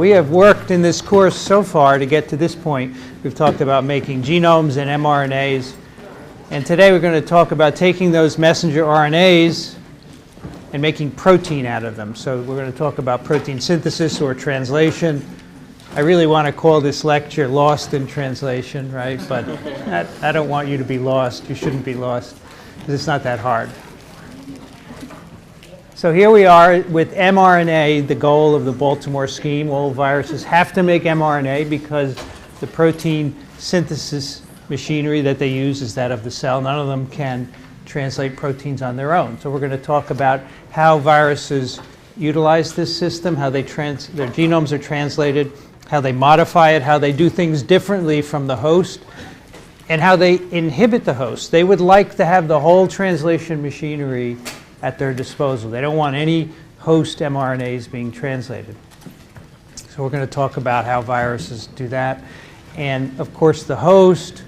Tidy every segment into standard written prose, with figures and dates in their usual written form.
We have worked in this course so far to get to this point. We've talked about making genomes and mRNAs. And today we're going to talk about taking those messenger RNAs and making protein out of them. So we're going to talk about protein synthesis or translation. I really want to call this lecture Lost in Translation, right? But I don't want you to be lost. You shouldn't be lost, because it's not that hard. So here we are with mRNA, the goal of the Baltimore scheme. All viruses have to make mRNA because the protein synthesis machinery that they use is that of the cell. None of them can translate proteins on their own. So we're going to talk about how viruses utilize this system, how their genomes are translated, how they modify it, how they do things differently from the host, and how they inhibit the host. They would like to have the whole translation machinery at their disposal. They don't want any host mRNAs being translated. So we're going to talk about how viruses do that. And of course, the host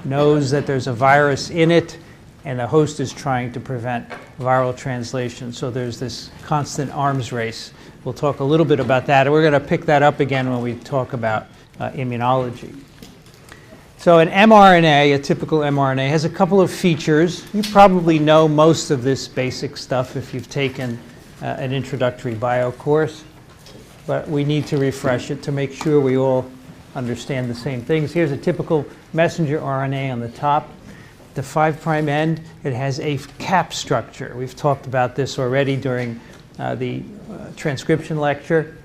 knows that there's a virus in it, and the host is trying to prevent viral translation. So there's this constant arms race. We'll talk a little bit about that, and we're going to pick that up again when we talk about immunology. So an mRNA, a typical mRNA, has a couple of features. You probably know most of this basic stuff if you've taken an introductory bio course, but we need to refresh it to make sure we all understand the same things. Here's a typical messenger RNA on the top. The 5' end, it has a cap structure. We've talked about this already during the transcription lecture.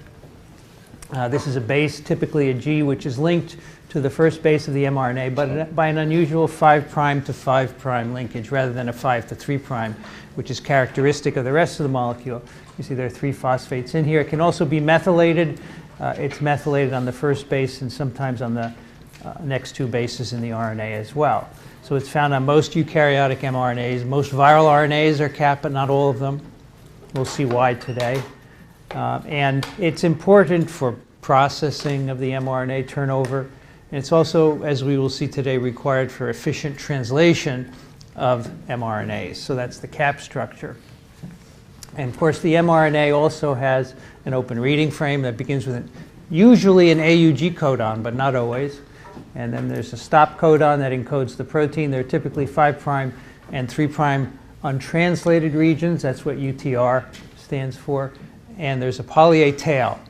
This is a base, typically a G, which is linked to the first base of the mRNA, but by an unusual 5' to 5' linkage rather than a 5' to 3', which is characteristic of the rest of the molecule. You see there are 3 phosphates in here. It can also be methylated. It's methylated on the first base and sometimes on the next 2 bases in the RNA as well. So it's found on most eukaryotic mRNAs. Most viral RNAs are capped, but not all of them. We'll see why today. And it's important for processing of the mRNA turnover. And it's also, as we will see today, required for efficient translation of mRNAs. So that's the cap structure. And of course, the mRNA also has an open reading frame that begins with usually an AUG codon, but not always. And then there's a stop codon that encodes the protein. They're typically 5' and 3' untranslated regions. That's what UTR stands for. And there's a poly-A tail.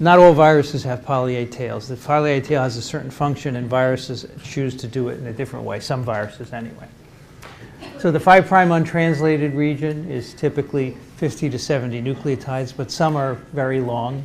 Not all viruses have poly-A tails. The poly-A tail has a certain function, and viruses choose to do it in a different way, some viruses anyway. So the 5' untranslated region is typically 50 to 70 nucleotides, but some are very long.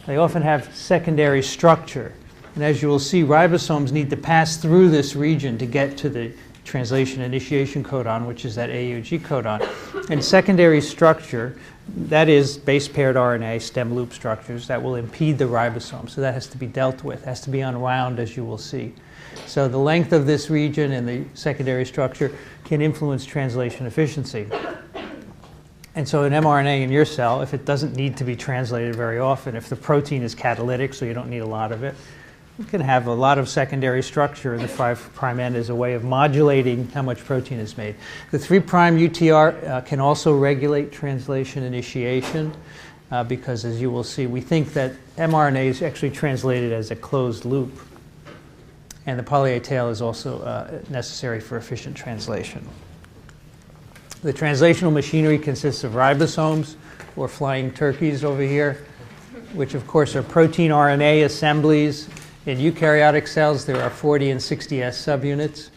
They often have secondary structure. And as you will see, ribosomes need to pass through this region to get to the translation initiation codon, which is that AUG codon. And secondary structure, that is base paired RNA, stem loop structures, that will impede the ribosome. So that has to be dealt with, has to be unwound, as you will see. So the length of this region and the secondary structure can influence translation efficiency. And so an mRNA in your cell, if it doesn't need to be translated very often, if the protein is catalytic, so you don't need a lot of it, you can have a lot of secondary structure in the 5' end as a way of modulating how much protein is made. The 3' UTR can also regulate translation initiation because, as you will see, we think that mRNA is actually translated as a closed loop. And the poly-A tail is also necessary for efficient translation. The translational machinery consists of ribosomes, or flying turkeys over here, which of course are protein RNA assemblies. In eukaryotic cells, there are 40 and 60 S subunits,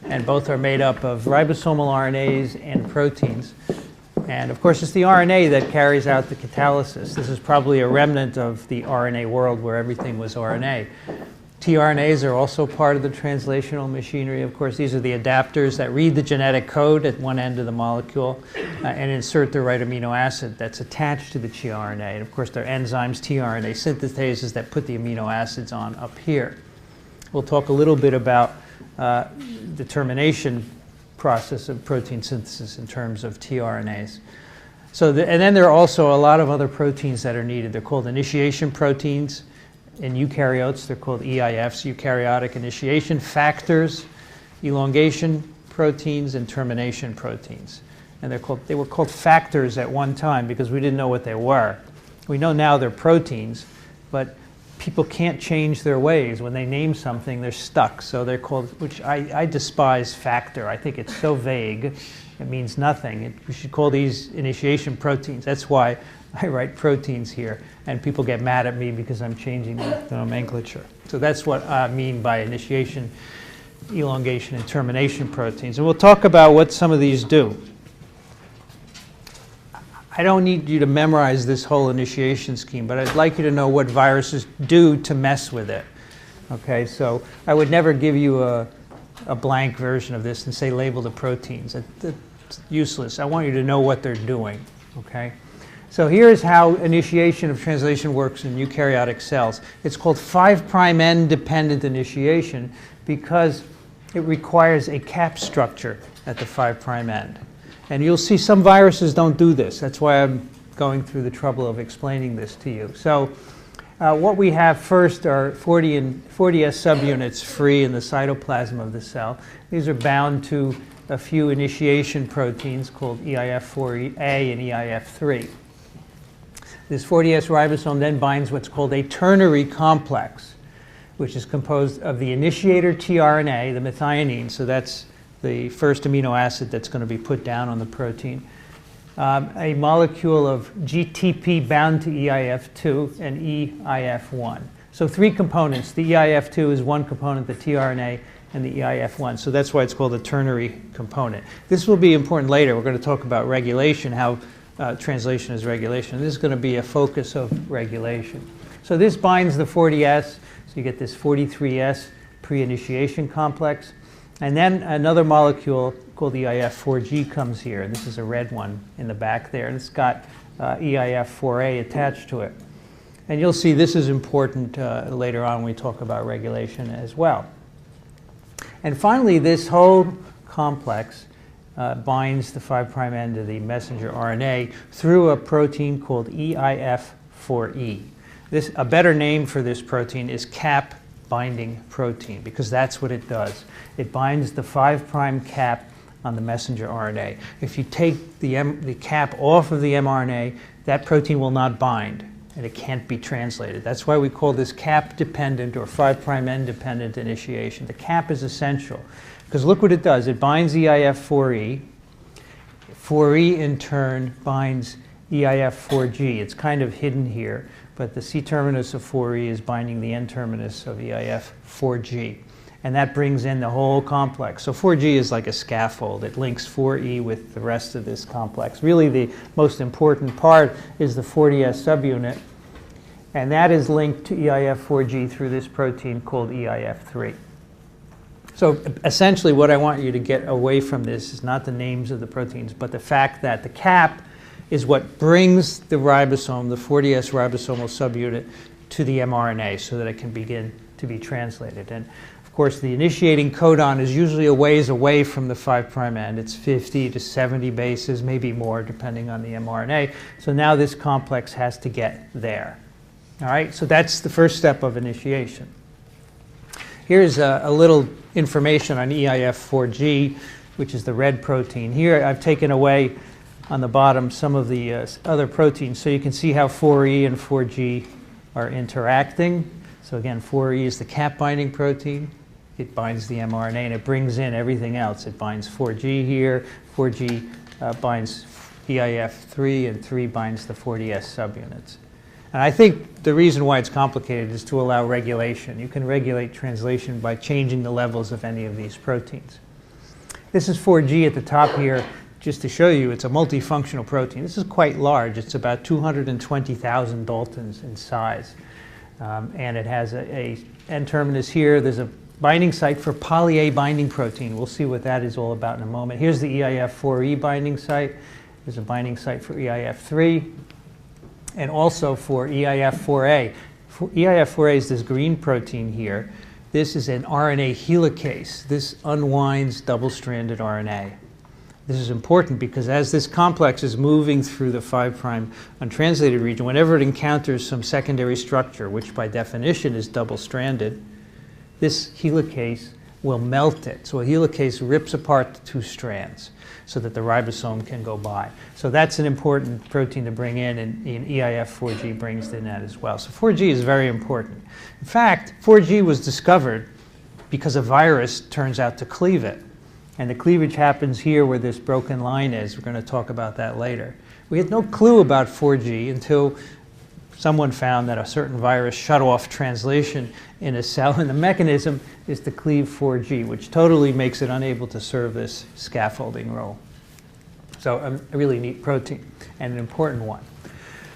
and both are made up of ribosomal RNAs and proteins. And of course, it's the RNA that carries out the catalysis. This is probably a remnant of the RNA world where everything was RNA. tRNAs are also part of the translational machinery. Of course, these are the adapters that read the genetic code at one end of the molecule and insert the right amino acid that's attached to the tRNA. And of course, there are enzymes, tRNA synthetases that put the amino acids on up here. We'll talk a little bit about the termination process of protein synthesis in terms of tRNAs. And then there are also a lot of other proteins that are needed. They're called initiation proteins. In eukaryotes, they're called EIFs, eukaryotic initiation factors, elongation proteins, and termination proteins. And they were called factors at one time because we didn't know what they were. We know now they're proteins, but people can't change their ways. When they name something, they're stuck. So they're called, which I despise factor. I think it's so vague, it means nothing. We should call these initiation proteins. That's why I write proteins here, and people get mad at me because I'm changing the nomenclature. So that's what I mean by initiation, elongation, and termination proteins. And we'll talk about what some of these do. I don't need you to memorize this whole initiation scheme, but I'd like you to know what viruses do to mess with it. Okay, so I would never give you a blank version of this and say label the proteins. It's useless. I want you to know what they're doing. Okay, so here's how initiation of translation works in eukaryotic cells. It's called 5' end dependent initiation because it requires a cap structure at the 5' end. And you'll see some viruses don't do this. That's why I'm going through the trouble of explaining this to you. So what we have first are 40S subunits free in the cytoplasm of the cell. These are bound to a few initiation proteins called EIF4A and EIF3. This 40S ribosome then binds what's called a ternary complex, which is composed of the initiator tRNA, the methionine, so that's the first amino acid that's going to be put down on the protein, a molecule of GTP bound to EIF2 and EIF1. So 3 components. The EIF2 is one component, the tRNA, and the EIF1. So that's why it's called a ternary component. This will be important later. We're going to talk about regulation, how translation is regulation. This is going to be a focus of regulation. So this binds the 40S, so you get this 43S pre-initiation complex. And then another molecule called EIF4G comes here. This is a red one in the back there, and it's got EIF4A attached to it. And you'll see this is important later on when we talk about regulation as well. And finally, this whole complex binds the 5' end of the messenger RNA through a protein called EIF4E. A better name for this protein is cap binding protein, because that's what it does. It binds the 5' cap on the messenger RNA. If you take the cap off of the mRNA, that protein will not bind, and it can't be translated. That's why we call this cap-dependent or 5' end-dependent initiation. The cap is essential, because look what it does. It binds EIF4E. 4E, in turn, binds EIF4G. It's kind of hidden here, but the C-terminus of 4E is binding the N-terminus of EIF4G. And that brings in the whole complex. So 4G is like a scaffold. It links 4E with the rest of this complex. Really, the most important part is the 40S subunit, and that is linked to EIF4G through this protein called EIF3. So essentially, what I want you to get away from this is not the names of the proteins, but the fact that the cap is what brings the ribosome, the 40S ribosomal subunit, to the mRNA so that it can begin to be translated. And of course, the initiating codon is usually a ways away from the 5' end. It's 50 to 70 bases, maybe more, depending on the mRNA. So now this complex has to get there. All right, so that's the first step of initiation. Here's a little information on EIF4G, which is the red protein. Here I've taken away on the bottom some of the other proteins, so you can see how 4E and 4G are interacting. So again, 4E is the cap binding protein. It binds the mRNA and it brings in everything else. It binds 4G here, 4G binds EIF3, and 3 binds the 40S subunits. And I think the reason why it's complicated is to allow regulation. You can regulate translation by changing the levels of any of these proteins. This is 4G at the top here, just to show you it's a multifunctional protein. This is quite large. It's about 220,000 Daltons in size. And it has a N-terminus here. There's a binding site for poly-A binding protein. We'll see what that is all about in a moment. Here's the EIF4E binding site. There's a binding site for EIF3 and also for EIF4A. EIF4A is this green protein here. This is an RNA helicase. This unwinds double-stranded RNA. This is important because as this complex is moving through the 5' untranslated region, whenever it encounters some secondary structure, which by definition is double-stranded, this helicase will melt it. So a helicase rips apart the two strands so that the ribosome can go by. So that's an important protein to bring in, and EIF4G brings in that as well. So 4G is very important. In fact, 4G was discovered because a virus turns out to cleave it. And the cleavage happens here where this broken line is. We're going to talk about that later. We had no clue about 4G until someone found that a certain virus shut off translation in a cell, and the mechanism is to cleave 4G, which totally makes it unable to serve this scaffolding role. So a really neat protein and an important one.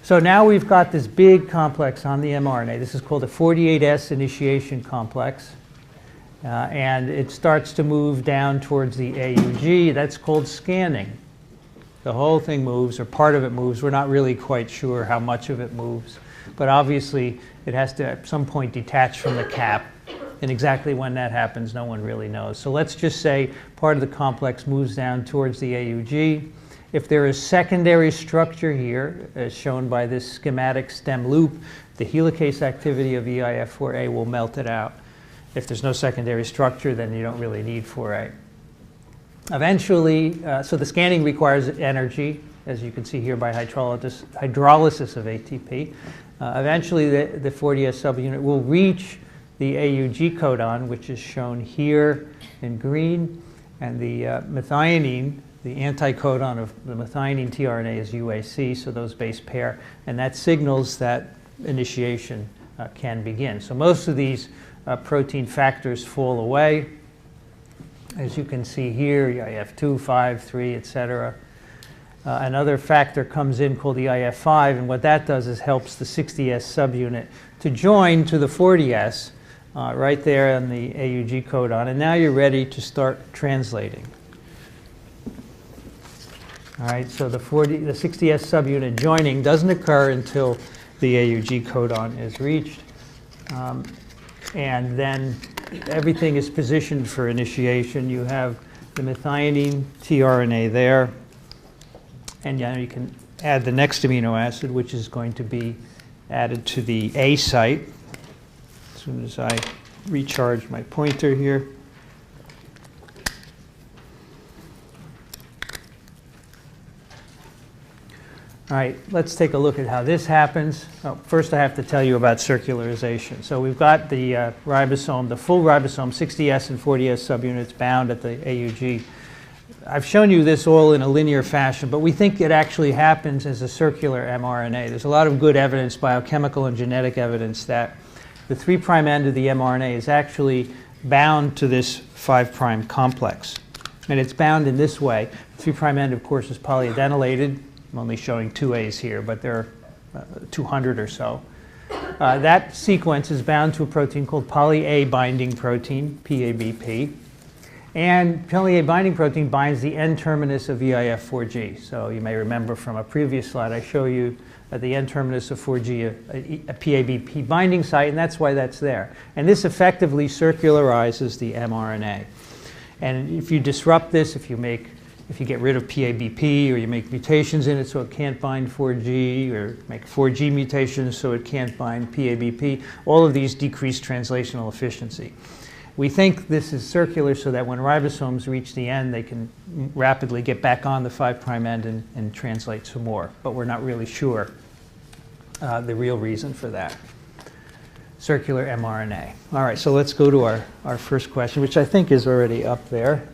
So now we've got this big complex on the mRNA. This is called the 48S initiation complex. And it starts to move down towards the AUG. That's called scanning. The whole thing moves, or part of it moves. We're not really quite sure how much of it moves. But obviously, it has to at some point detach from the cap. And exactly when that happens, no one really knows. So let's just say part of the complex moves down towards the AUG. If there is secondary structure here, as shown by this schematic stem loop, the helicase activity of EIF4A will melt it out. If there's no secondary structure, then you don't really need 4A. Eventually, so the scanning requires energy, as you can see here by hydrolysis of ATP. Eventually, the 40S subunit will reach the AUG codon, which is shown here in green, and the methionine, the anticodon of the methionine tRNA is UAC, so those base pair, and that signals that initiation can begin. So most of these protein factors fall away. As you can see here, EIF2, 5, 3, etc. Another factor comes in called EIF5, and what that does is helps the 60S subunit to join to the 40S right there on the AUG codon. And now you're ready to start translating. All right, so the 60S subunit joining doesn't occur until the AUG codon is reached. And then everything is positioned for initiation. You have the methionine tRNA there, and you can add the next amino acid, which is going to be added to the A site as soon as I recharge my pointer here. All right, let's take a look at how this happens. Oh, first, I have to tell you about circularization. So we've got the ribosome, the full ribosome, 60S and 40S subunits bound at the AUG. I've shown you this all in a linear fashion, but we think it actually happens as a circular mRNA. There's a lot of good evidence, biochemical and genetic evidence, that the 3' end of the mRNA is actually bound to this 5' complex. And it's bound in this way. The 3' end, of course, is polyadenylated. I'm only showing 2 A's here, but there are 200 or so. That sequence is bound to a protein called poly-A binding protein, PABP. And poly-A binding protein binds the N-terminus of EIF4G. So you may remember from a previous slide, I show you at the N-terminus of 4G a PABP binding site, and that's why that's there. And this effectively circularizes the mRNA. And if you disrupt this, if you get rid of PABP, or you make mutations in it so it can't bind 4G, or make 4G mutations so it can't bind PABP, all of these decrease translational efficiency. We think this is circular so that when ribosomes reach the end, they can rapidly get back on the 5' end and translate some more. But we're not really sure the real reason for that. Circular mRNA. All right, so let's go to our first question, which I think is already up there.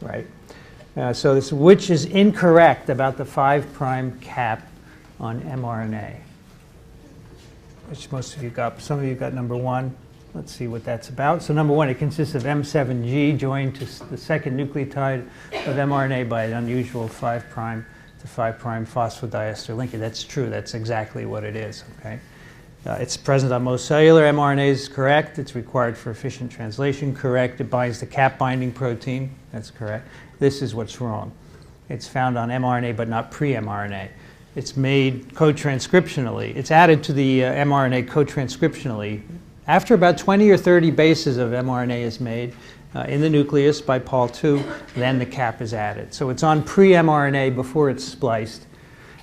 Right. So this, which is incorrect about the 5' cap on mRNA? Which most of you got. Some of you got number 1. Let's see what that's about. So number 1, it consists of M7G joined to the second nucleotide of mRNA by an unusual 5' to 5' phosphodiester linkage. That's true. That's exactly what it is. Okay. It's present on most cellular mRNAs, correct. It's required for efficient translation, correct. It binds the cap binding protein, that's correct. This is what's wrong. It's found on mRNA but not pre-mRNA. It's made co-transcriptionally. It's added to the mRNA co-transcriptionally. After about 20 or 30 bases of mRNA is made in the nucleus by Pol II, then the cap is added. So it's on pre-mRNA before it's spliced.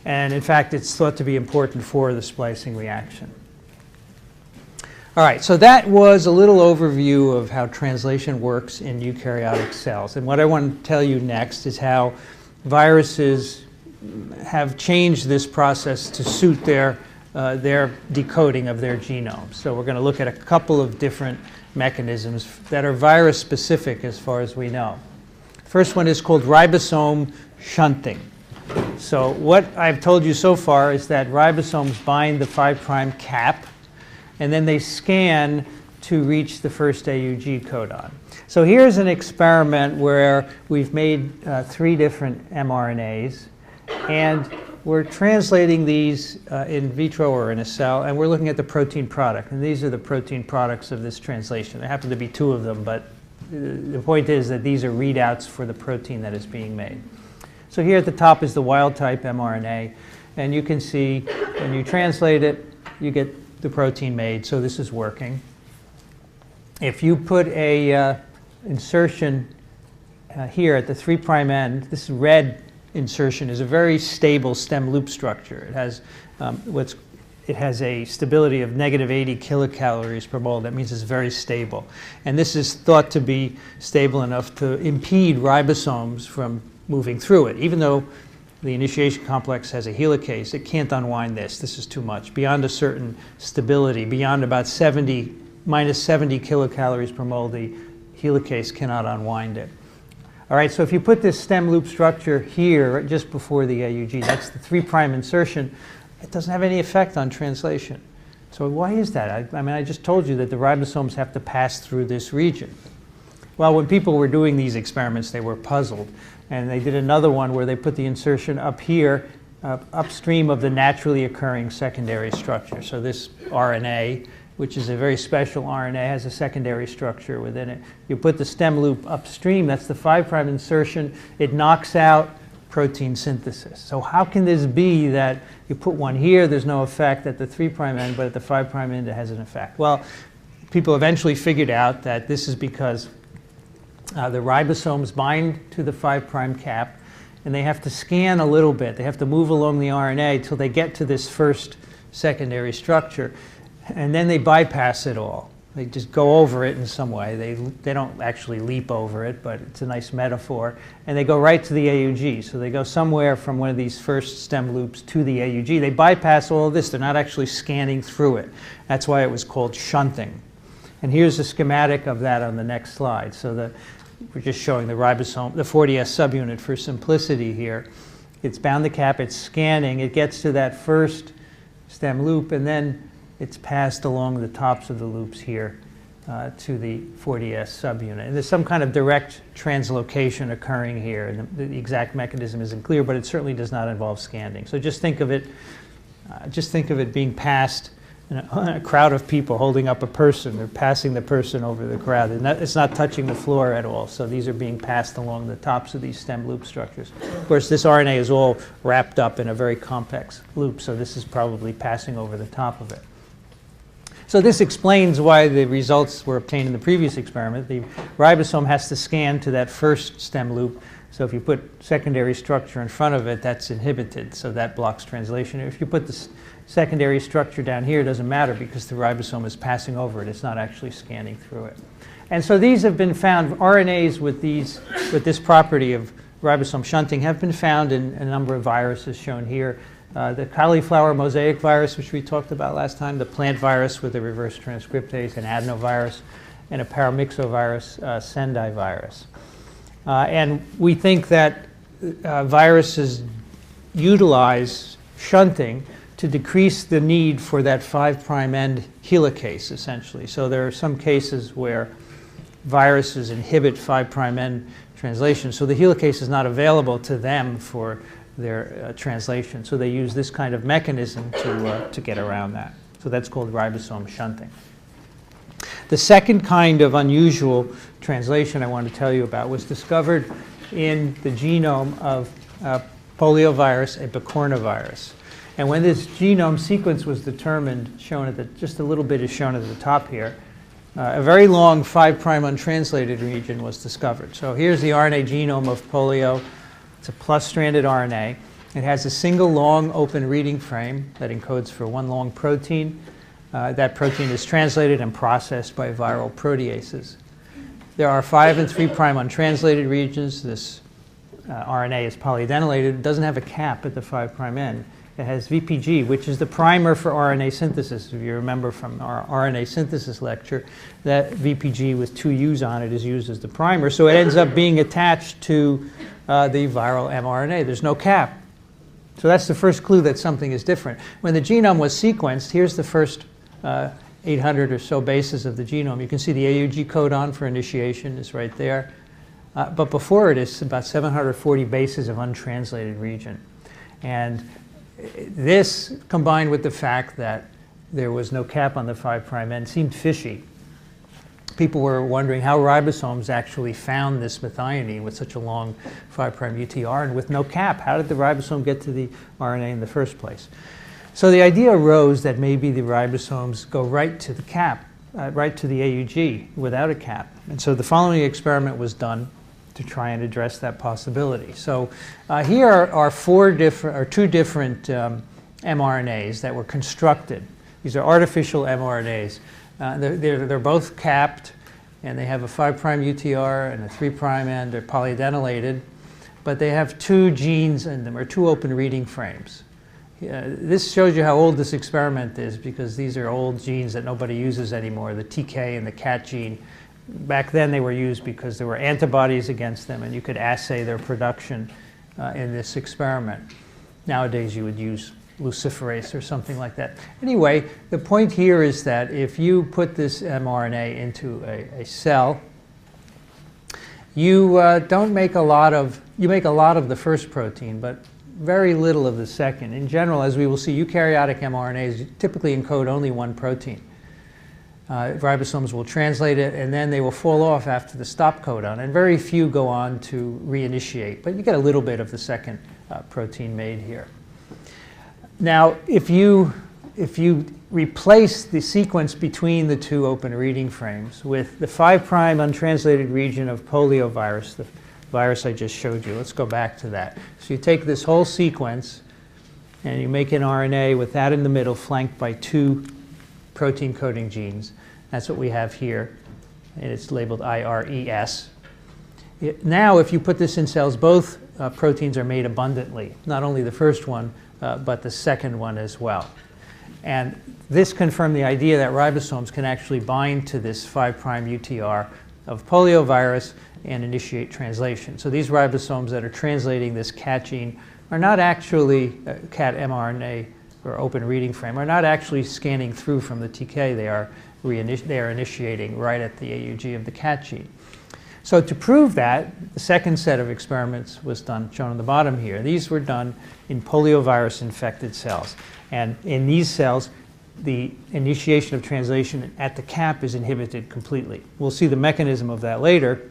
And in fact, it's thought to be important for the splicing reaction. All right, so that was a little overview of how translation works in eukaryotic cells. And what I want to tell you next is how viruses have changed this process to suit their decoding of their genomes. So we're going to look at a couple of different mechanisms that are virus-specific as far as we know. First one is called ribosome shunting. So what I've told you so far is that ribosomes bind the 5' cap, and then they scan to reach the first AUG codon. So here's an experiment where we've made 3 different mRNAs, and we're translating these in vitro or in a cell, and we're looking at the protein product. And these are the protein products of this translation. There happen to be 2 of them, but the point is that these are readouts for the protein that is being made. So here at the top is the wild-type mRNA, and you can see when you translate it, you get the protein made, so this is working. If you put a insertion here at the 3' end, this red insertion is a very stable stem loop structure. It has it has a stability of -80 kilocalories per mole. That means it's very stable. And this is thought to be stable enough to impede ribosomes from moving through it. Even though the initiation complex has a helicase, it can't unwind this. This is too much. Beyond a certain stability, beyond about -70 kilocalories per mole, the helicase cannot unwind it. All right, so if you put this stem loop structure here just before the AUG, that's the 3' insertion, it doesn't have any effect on translation. So why is that? I mean, I just told you that the ribosomes have to pass through this region. Well, when people were doing these experiments, they were puzzled. And they did another one where they put the insertion up here, upstream of the naturally occurring secondary structure. So this RNA, which is a very special RNA, has a secondary structure within it. You put the stem loop upstream, that's the 5' insertion, it knocks out protein synthesis. So how can this be that you put one here, there's no effect at the 3' end, but at the 5' end it has an effect? Well, people eventually figured out that this is because the ribosomes bind to the 5' cap, and they have to scan a little bit. They have to move along the RNA till they get to this first secondary structure, and then they bypass it all. They just go over it in some way. They don't actually leap over it, but it's a nice metaphor. And they go right to the AUG. So they go somewhere from one of these first stem loops to the AUG. They bypass all of this. They're not actually scanning through it. That's why it was called shunting. And here's a schematic of that on the next slide. So we're just showing the ribosome, the 40S subunit for simplicity here. It's bound the cap, it's scanning, it gets to that first stem loop, and then it's passed along the tops of the loops here to the 40S subunit. And there's some kind of direct translocation occurring here, and the exact mechanism isn't clear, but it certainly does not involve scanning. So just think of it being passed in a crowd of people holding up a person. They're passing the person over the crowd. And it's not touching the floor at all. So these are being passed along the tops of these stem loop structures. Of course, this RNA is all wrapped up in a very complex loop, so this is probably passing over the top of it. So this explains why the results were obtained in the previous experiment. The ribosome has to scan to that first stem loop. So if you put secondary structure in front of it, that's inhibited. So that blocks translation. If you put the secondary structure down here, it doesn't matter because the ribosome is passing over it. It's not actually scanning through it. And so these have been found, RNAs with this property of ribosome shunting have been found in a number of viruses shown here. The cauliflower mosaic virus, which we talked about last time, the plant virus with a reverse transcriptase, an adenovirus, and a paramyxovirus, Sendai virus. And we think that viruses utilize shunting to decrease the need for that 5' end helicase, essentially. So there are some cases where viruses inhibit 5' end translation, so the helicase is not available to them for their translation. So they use this kind of mechanism to get around that. So that's called ribosome shunting. The second kind of unusual translation I want to tell you about was discovered in the genome of poliovirus, a picornavirus. And when this genome sequence was determined, shown at just a little bit is shown at the top here, a very long 5' untranslated region was discovered. So here's the RNA genome of polio. It's a plus-stranded RNA. It has a single long open reading frame that encodes for one long protein, that protein is translated and processed by viral proteases. There are 5' and 3' untranslated regions. This RNA is polyadenylated. It doesn't have a cap at the 5' end. It has VPG, which is the primer for RNA synthesis. If you remember from our RNA synthesis lecture, that VPG with 2 U's on it is used as the primer. So it ends up being attached to the viral mRNA. There's no cap. So that's the first clue that something is different. When the genome was sequenced, here's the first 800 or so bases of the genome. You can see the AUG codon for initiation is right there. But before it is about 740 bases of untranslated region. And this, combined with the fact that there was no cap on the 5' end, seemed fishy. People were wondering how ribosomes actually found this methionine with such a long 5' UTR and with no cap. How did the ribosome get to the RNA in the first place? So the idea arose that maybe the ribosomes go right to the cap, right to the AUG without a cap. And so the following experiment was done to try and address that possibility. So here are 2 different mRNAs that were constructed. These are artificial mRNAs. They're both capped, and they have a 5' UTR and a 3' end. They're polyadenylated, but they have 2 genes in them, or 2 open reading frames. This shows you how old this experiment is, because these are old genes that nobody uses anymore, the TK and the CAT gene. Back then they were used because there were antibodies against them, and you could assay their production in this experiment. Nowadays you would use luciferase or something like that. Anyway, the point here is that if you put this mRNA into a cell, you make a lot of the first protein, but very little of the second. In general, as we will see, eukaryotic mRNAs typically encode only 1 protein. Ribosomes will translate it, and then they will fall off after the stop codon, and very few go on to reinitiate, but you get a little bit of the second protein made here. Now, if you replace the sequence between the 2 open reading frames with the 5' untranslated region of poliovirus, the virus I just showed you, let's go back to that. So you take this whole sequence and you make an RNA with that in the middle flanked by 2 protein coding genes. That's what we have here, and it's labeled IRES. Now, if you put this in cells, both proteins are made abundantly, not only the first one, but the second one as well. And this confirmed the idea that ribosomes can actually bind to this 5' UTR of poliovirus and initiate translation. So these ribosomes that are translating this CAT gene are not actually CAT mRNA or open reading frame, are not actually scanning through from the TK. They are initiating right at the AUG of the CAT gene. So to prove that, the second set of experiments was done, shown on the bottom here. These were done in poliovirus infected cells. And in these cells, the initiation of translation at the cap is inhibited completely. We'll see the mechanism of that later.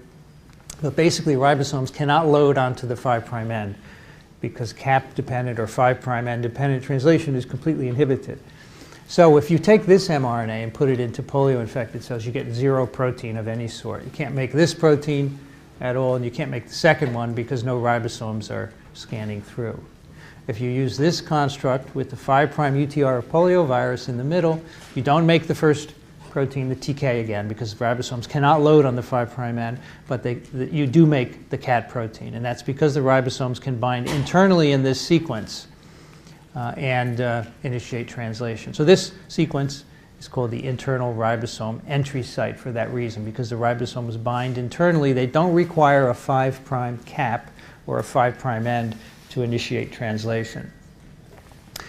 But basically, ribosomes cannot load onto the 5' end because cap-dependent or 5' end-dependent translation is completely inhibited. So if you take this mRNA and put it into polio-infected cells, you get 0 protein of any sort. You can't make this protein at all, and you can't make the second one because no ribosomes are scanning through. If you use this construct with the 5' UTR of poliovirus in the middle, you don't make the first protein, the TK again, because ribosomes cannot load on the 5' end, but you do make the CAT protein. And that's because the ribosomes can bind internally in this sequence and initiate translation. So this sequence is called the internal ribosome entry site for that reason, because the ribosomes bind internally. They don't require a 5' cap or a 5' end to initiate translation.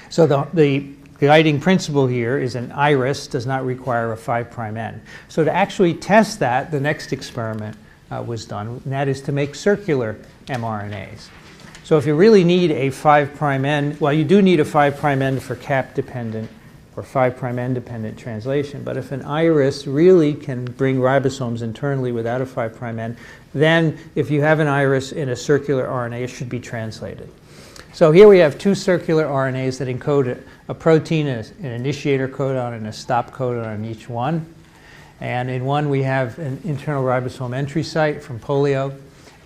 So the guiding principle here is an iris does not require a 5' end. So to actually test that, the next experiment was done, and that is to make circular mRNAs. So if you really need a 5' end, well, you do need a 5' end for cap-dependent or 5' end-dependent translation, but if an iris really can bring ribosomes internally without a 5' end, then if you have an iris in a circular RNA, it should be translated. So here we have 2 circular RNAs that encode a protein, an initiator codon, and a stop codon on each one. And in one we have an internal ribosome entry site from polio,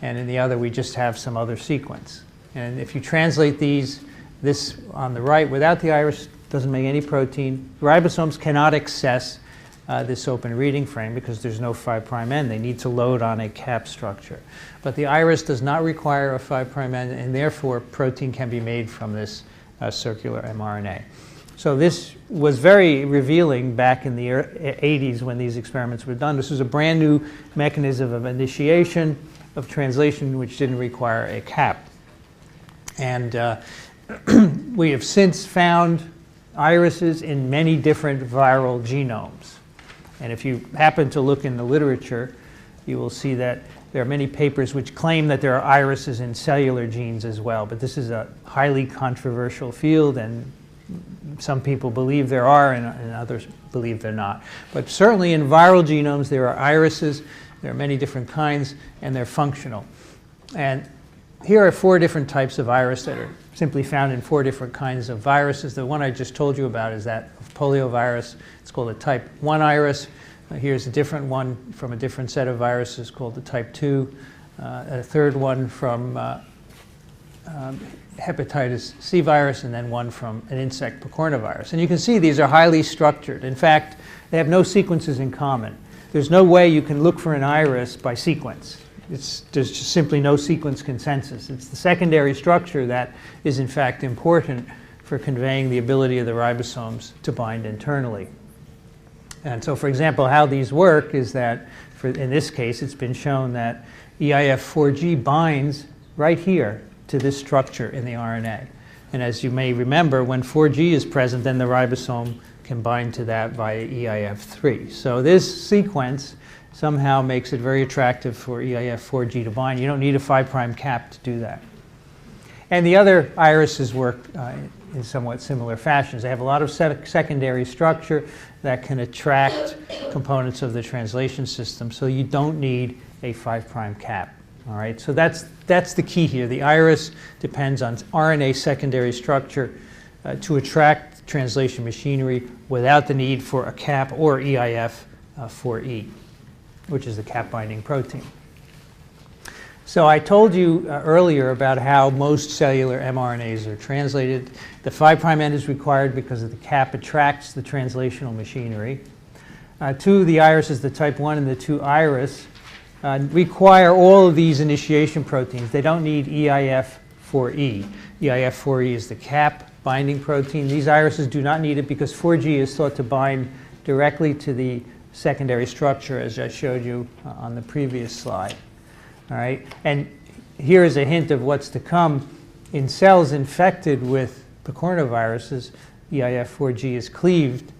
and in the other we just have some other sequence. And if you translate these, this on the right without the iris doesn't make any protein. Ribosomes cannot access this open reading frame because there's no 5' end. They need to load on a cap structure. But the iris does not require a 5' end, and therefore protein can be made from this circular mRNA. So this was very revealing back in the 80s when these experiments were done. This was a brand new mechanism of initiation of translation which didn't require a cap. And we have since found irises in many different viral genomes. And if you happen to look in the literature, you will see that there are many papers which claim that there are irises in cellular genes as well. But this is a highly controversial field, and some people believe there are, and others believe they're not. But certainly in viral genomes, there are irises. There are many different kinds, and they're functional. And here are 4 different types of iris that are simply found in 4 different kinds of viruses. The one I just told you about is that of poliovirus. It's called a type 1 iris. Here's a different one from a different set of viruses called the type 2. A third one from hepatitis C virus, and then one from an insect picornavirus. And you can see these are highly structured. In fact, they have no sequences in common. There's no way you can look for an iris by sequence. There's just simply no sequence consensus. It's the secondary structure that is in fact important for conveying the ability of the ribosomes to bind internally. And so, for example, how these work is that, in this case, it's been shown that EIF4G binds right here to this structure in the RNA. And as you may remember, when 4G is present, then the ribosome can bind to that via EIF3. So this sequence somehow makes it very attractive for EIF4G to bind. You don't need a 5' cap to do that. And the other irises work in somewhat similar fashions. They have a lot of secondary structure that can attract components of the translation system, so you don't need a 5' cap. All right, so that's the key here. The iris depends on RNA secondary structure to attract translation machinery without the need for a cap or EIF4E, which is the cap binding protein. So I told you earlier about how most cellular mRNAs are translated. The 5' end is required because the cap attracts the translational machinery. 2 of the irises, the type 1 and the 2 iris, require all of these initiation proteins. They don't need EIF4E. EIF4E is the cap binding protein. These irises do not need it because 4G is thought to bind directly to the secondary structure, as I showed you on the previous slide. All right, and here is a hint of what's to come. In cells infected with picornaviruses, EIF4G is cleaved,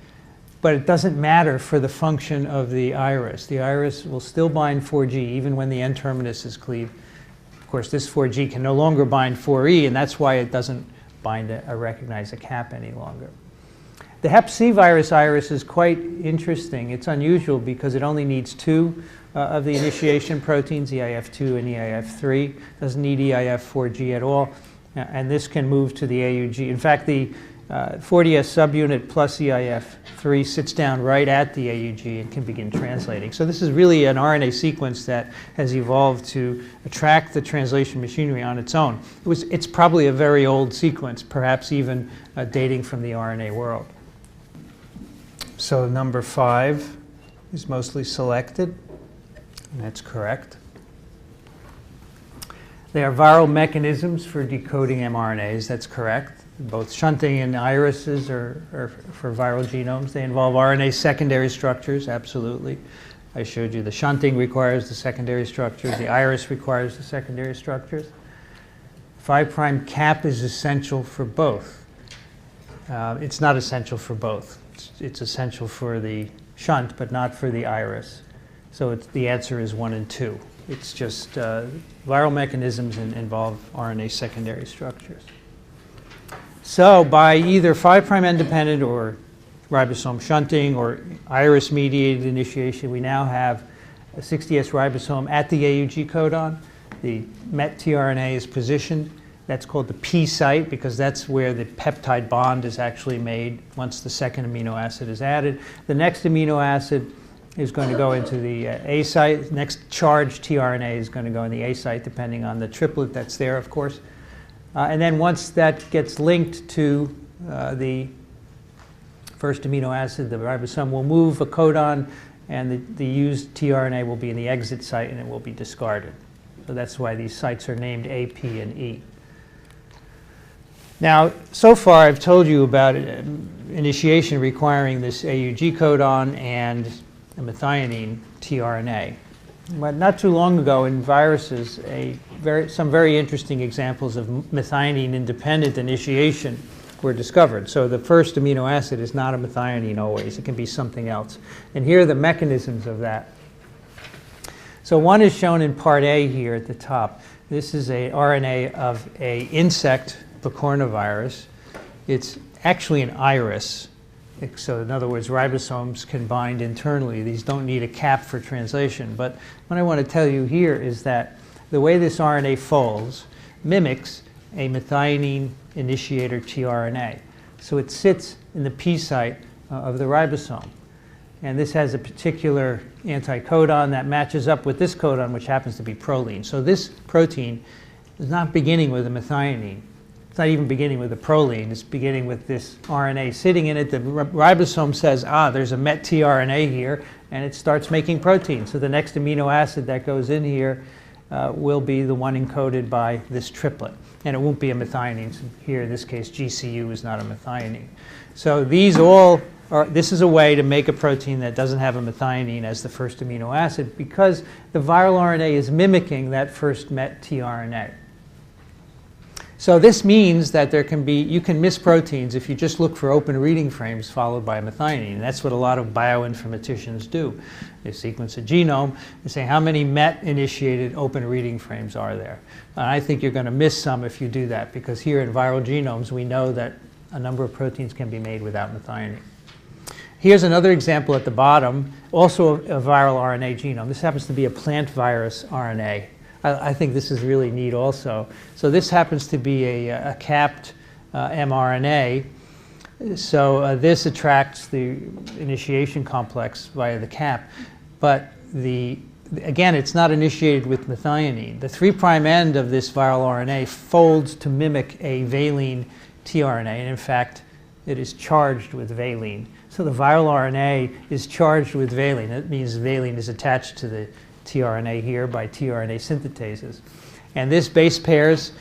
but it doesn't matter for the function of the iris. The iris will still bind 4G even when the N-terminus is cleaved. Of course, this 4G can no longer bind 4E, and that's why it doesn't bind recognize a cap any longer. The hep C virus iris is quite interesting. It's unusual because it only needs 2 of the initiation proteins, EIF2 and EIF3. Doesn't need EIF4G at all. And this can move to the AUG. In fact, the 40S subunit plus EIF3 sits down right at the AUG and can begin translating. So this is really an RNA sequence that has evolved to attract the translation machinery on its own. It's probably a very old sequence, perhaps even dating from the RNA world. So number 5 is mostly selected. And that's correct. They are viral mechanisms for decoding mRNAs. That's correct. Both shunting and irises are for viral genomes. They involve RNA secondary structures, absolutely. I showed you the shunting requires the secondary structures. The iris requires the secondary structures. 5' cap is essential for both. It's not essential for both. It's essential for the shunt, but not for the iris. So the answer is 1 and 2. It's just viral mechanisms involve RNA secondary structures. So by either 5' end dependent or ribosome shunting or iris mediated initiation, we now have a 60S ribosome at the AUG codon. The MET tRNA is positioned. That's called the P site because that's where the peptide bond is actually made once the second amino acid is added. The next amino acid is going to go into the A site. Next charged tRNA is going to go in the A site, depending on the triplet that's there, of course. And then once that gets linked to the first amino acid, the ribosome will move a codon, and the used tRNA will be in the exit site and it will be discarded. So that's why these sites are named A, P, and E. Now, so far I've told you about initiation requiring this AUG codon and a methionine tRNA. But not too long ago in viruses, some very interesting examples of methionine-independent initiation were discovered. So the first amino acid is not a methionine always. It can be something else. And here are the mechanisms of that. So one is shown in part A here at the top. This is an RNA of an insect picornavirus. It's actually an iris. So in other words, ribosomes can bind internally. These don't need a cap for translation. But what I want to tell you here is that the way this RNA folds mimics a methionine initiator tRNA. So it sits in the P site of the ribosome. And this has a particular anticodon that matches up with this codon, which happens to be proline. So this protein is not beginning with a methionine. It's not even beginning with a proline. It's beginning with this RNA sitting in it. The ribosome says, there's a met tRNA here, and it starts making protein. So the next amino acid that goes in here will be the one encoded by this triplet. And it won't be a methionine. So here, in this case, GCU is not a methionine. So these all are, this is a way to make a protein that doesn't have a methionine as the first amino acid because the viral RNA is mimicking that first met tRNA. So this means that you can miss proteins if you just look for open reading frames followed by a methionine. And that's what a lot of bioinformaticians do. They sequence a genome and say, how many MET-initiated open reading frames are there? And I think you're going to miss some if you do that, because here in viral genomes, we know that a number of proteins can be made without methionine. Here's another example at the bottom, also a viral RNA genome. This happens to be a plant virus RNA. I think this is really neat also. So this happens to be a capped mRNA. So this attracts the initiation complex via the cap. But again, it's not initiated with methionine. The 3' end of this viral RNA folds to mimic a valine tRNA. And in fact, it is charged with valine. So the viral RNA is charged with valine. That means valine is attached to the tRNA here by tRNA synthetases. And this base pairs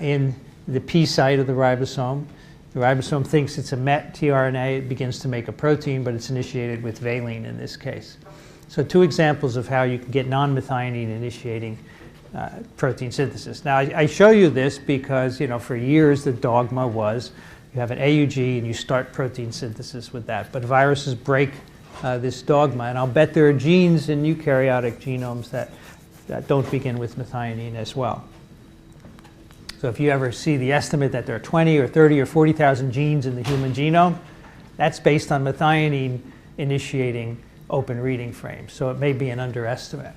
in the P site of the ribosome. The ribosome thinks it's a MET tRNA. It begins to make a protein, but it's initiated with valine in this case. So two examples of how you can get non-methionine initiating protein synthesis. Now, I show you this because, for years the dogma was you have an AUG and you start protein synthesis with that. But viruses break this dogma, and I'll bet there are genes in eukaryotic genomes that don't begin with methionine as well. So if you ever see the estimate that there are 20 or 30 or 40,000 genes in the human genome, that's based on methionine initiating open reading frames. So it may be an underestimate.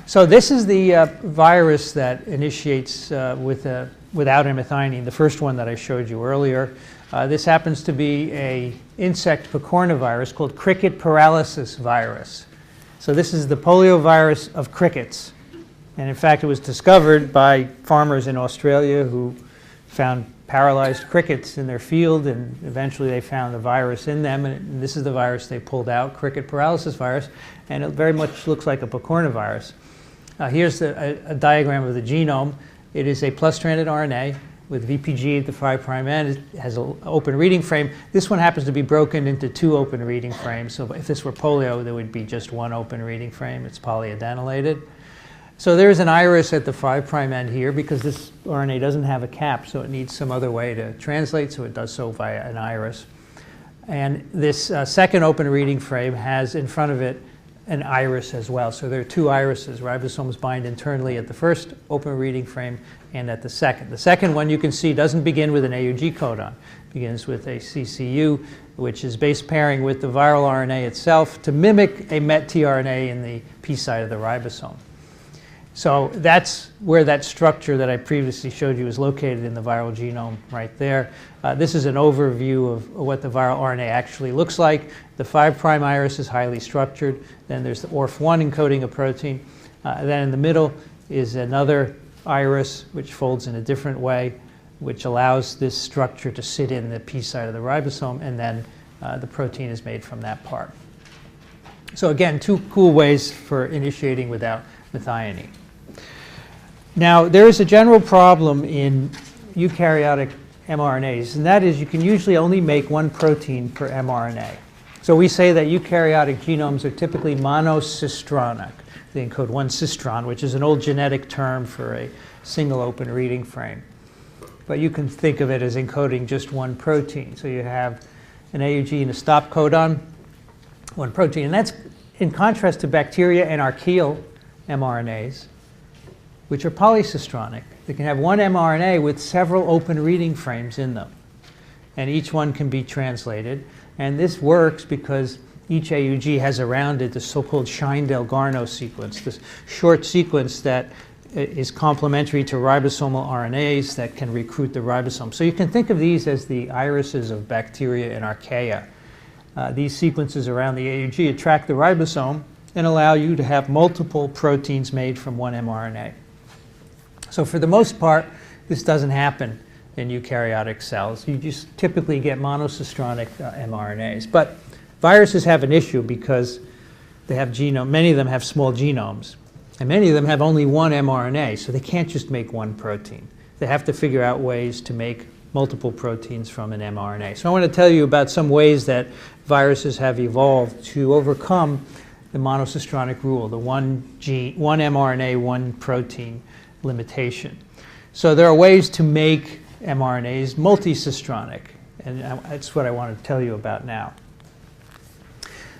So this is the virus that initiates without a methionine, the first one that I showed you earlier. This happens to be an insect picornavirus called cricket paralysis virus. So this is the poliovirus of crickets. And in fact, it was discovered by farmers in Australia who found paralyzed crickets in their field, and eventually they found the virus in them. And this is the virus they pulled out, cricket paralysis virus, and it very much looks like a picornavirus. Here's a diagram of the genome. It is a plus-stranded RNA with VPG at the 5' end. It has an open reading frame. This one happens to be broken into 2 open reading frames. So if this were polio, there would be just 1 open reading frame. It's polyadenylated. So there's an iris at the 5' end here because this RNA doesn't have a cap, so it needs some other way to translate, so it does so via an iris. And this second open reading frame has in front of it an iris as well. So there are 2 irises. Ribosomes bind internally at the first open reading frame and at the second. The second one you can see doesn't begin with an AUG codon. It begins with a CCU, which is base pairing with the viral RNA itself to mimic a MET tRNA in the P site of the ribosome. So that's where that structure that I previously showed you is located in the viral genome right there. This is an overview of what the viral RNA actually looks like. The 5' iris is highly structured. Then there's the ORF1 encoding a protein. Then in the middle is another iris which folds in a different way. which allows this structure to sit in the P site of the ribosome, and then the protein is made from that part. So again, two cool ways for initiating without methionine. Now, there is a general problem in eukaryotic mRNAs, and that is you can usually only make one protein per mRNA. So we say that eukaryotic genomes are typically monocistronic. They encode one cistron, which is an old genetic term for a single open reading frame. But you can think of it as encoding just one protein. So you have an AUG and a stop codon, one protein. And that's in contrast to bacteria and archaeal mRNAs, which are polycistronic. They can have one mRNA with several open reading frames in them. And each one can be translated. And this works because each AUG has around it the so-called Shine-Delgarno sequence, this short sequence that is complementary to ribosomal RNAs that can recruit the ribosome. So you can think of these as the irises of bacteria and archaea. These sequences around the AUG attract the ribosome and allow you to have multiple proteins made from one mRNA. So for the most part, this doesn't happen in eukaryotic cells. You just typically get monocistronic mRNAs. But viruses have an issue because they have many of them have small genomes. And many of them have only one mRNA, so they can't just make one protein. They have to figure out ways to make multiple proteins from an mRNA. So I want to tell you about some ways that viruses have evolved to overcome the monocistronic rule, the one mRNA, one protein limitation. So there are ways to make mRNAs multicistronic, and that's what I want to tell you about now.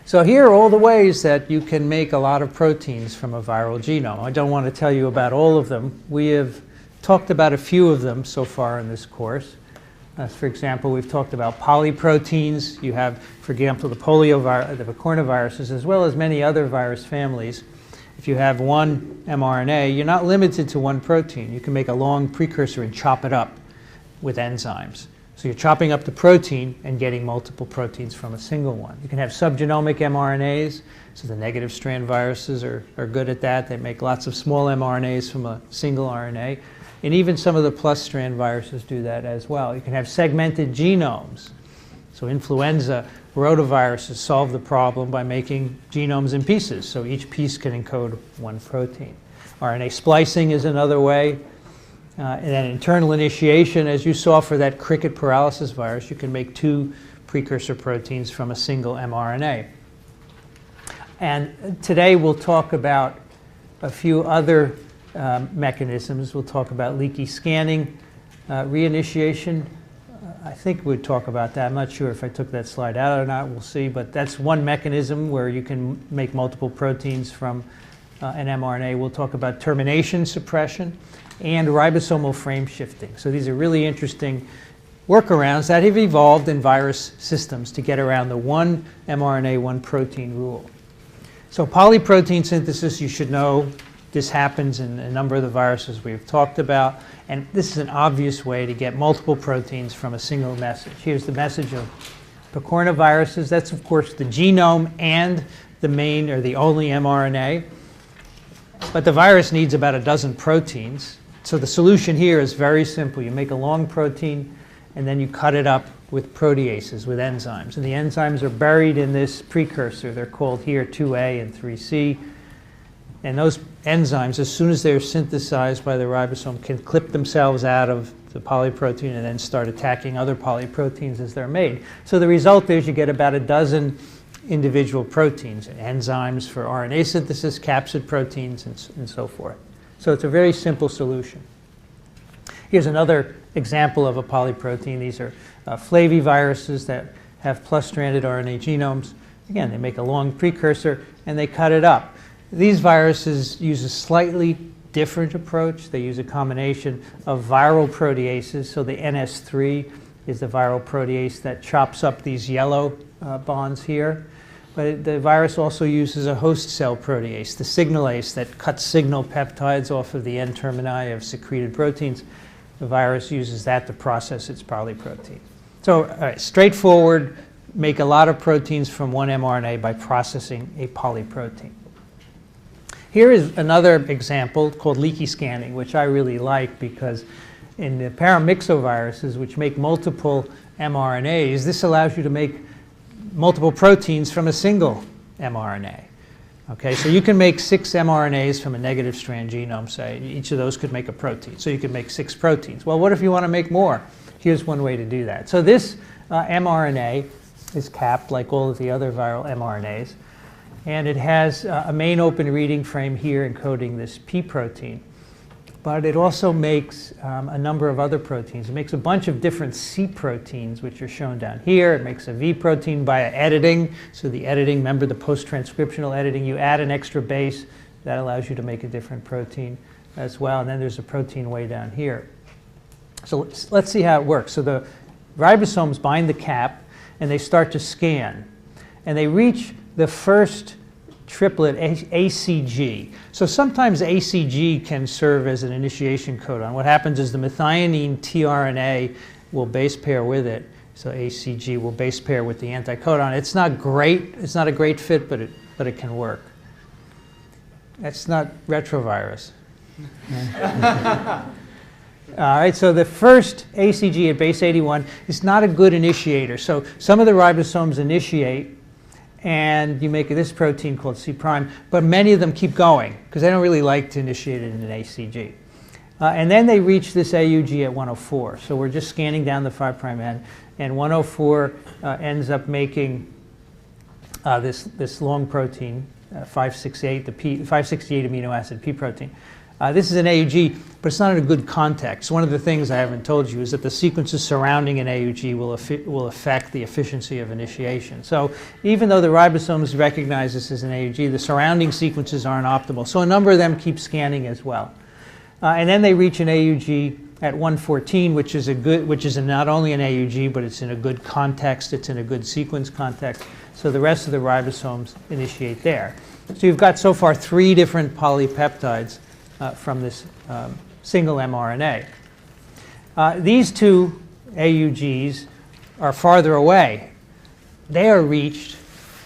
So here are all the ways that you can make a lot of proteins from a viral genome. I don't want to tell you about all of them. We have talked about a few of them so far in this course. For example, we've talked about polyproteins. You have, for example, the coronaviruses, as well as many other virus families. If you have one mRNA, you're not limited to one protein. You can make a long precursor and chop it up with enzymes. So you're chopping up the protein and getting multiple proteins from a single one. You can have subgenomic mRNAs. So the negative strand viruses are good at that. They make lots of small mRNAs from a single RNA. And even some of the plus strand viruses do that as well. You can have segmented genomes. So influenza, rotaviruses solve the problem by making genomes in pieces. So each piece can encode one protein. RNA splicing is another way. And then internal initiation, as you saw for that cricket paralysis virus, you can make two precursor proteins from a single mRNA. And today we'll talk about a few other mechanisms. We'll talk about leaky scanning, reinitiation. I think we'd talk about that. I'm not sure if I took that slide out or not. We'll see. But that's one mechanism where you can make multiple proteins from an mRNA. We'll talk about termination suppression and ribosomal frame shifting. So these are really interesting workarounds that have evolved in virus systems to get around the one mRNA, one protein rule. So polyprotein synthesis, you should know, this happens in a number of the viruses we've talked about. And this is an obvious way to get multiple proteins from a single message. Here's the message of coronaviruses. That's, of course, the genome and the main or the only mRNA. But the virus needs about a dozen proteins. So the solution here is very simple. You make a long protein, and then you cut it up with proteases, with enzymes. And the enzymes are buried in this precursor. They're called here 2A and 3C. And those enzymes, as soon as they're synthesized by the ribosome, can clip themselves out of the polyprotein and then start attacking other polyproteins as they're made. So the result is you get about a dozen individual proteins, enzymes for RNA synthesis, capsid proteins, and so forth. So it's a very simple solution. Here's another example of a polyprotein. These are flaviviruses that have plus-stranded RNA genomes. Again, they make a long precursor and they cut it up. These viruses use a slightly different approach. They use a combination of viral proteases. So the NS3 is the viral protease that chops up these yellow bonds here. But the virus also uses a host cell protease, the signalase that cuts signal peptides off of the N-termini of secreted proteins. The virus uses that to process its polyprotein. So straightforward, make a lot of proteins from one mRNA by processing a polyprotein. Here is another example called leaky scanning, which I really like because in the paramyxoviruses, which make multiple mRNAs, this allows you to make multiple proteins from a single mRNA. Okay, so you can make 6 mRNAs from a negative strand genome, say. Each of those could make a protein. So you could make 6 proteins. Well, what if you want to make more? Here's one way to do that. So this mRNA is capped like all of the other viral mRNAs. And it has a main open reading frame here encoding this P protein. But it also makes a number of other proteins. It makes a bunch of different C proteins, which are shown down here. It makes a V protein via editing. So the editing, remember the post-transcriptional editing, you add an extra base. That allows you to make a different protein as well. And then there's a protein way down here. So let's see how it works. So the ribosomes bind the cap, and they start to scan. And they reach the first triplet, ACG. So sometimes ACG can serve as an initiation codon. What happens is the methionine tRNA will base pair with it. So ACG will base pair with the anticodon. It's not great. It's not a great fit, but it can work. That's not retrovirus. All right, so the first ACG at base 81 is not a good initiator. So some of the ribosomes initiate, and you make this protein called C prime, but many of them keep going because they don't really like to initiate it in an ACG. And then they reach this AUG at 104. So we're just scanning down the 5' end, and 104 ends up making this long protein, 568, the 568 amino acid P protein. This is an AUG, but it's not in a good context. One of the things I haven't told you is that the sequences surrounding an AUG will affect the efficiency of initiation. So even though the ribosomes recognize this as an AUG, the surrounding sequences aren't optimal. So a number of them keep scanning as well. And then they reach an AUG at 114, which is not only an AUG, but it's in a good context. It's in a good sequence context. So the rest of the ribosomes initiate there. So you've got so far 3 different polypeptides from this single mRNA. These 2 AUGs are farther away. They are reached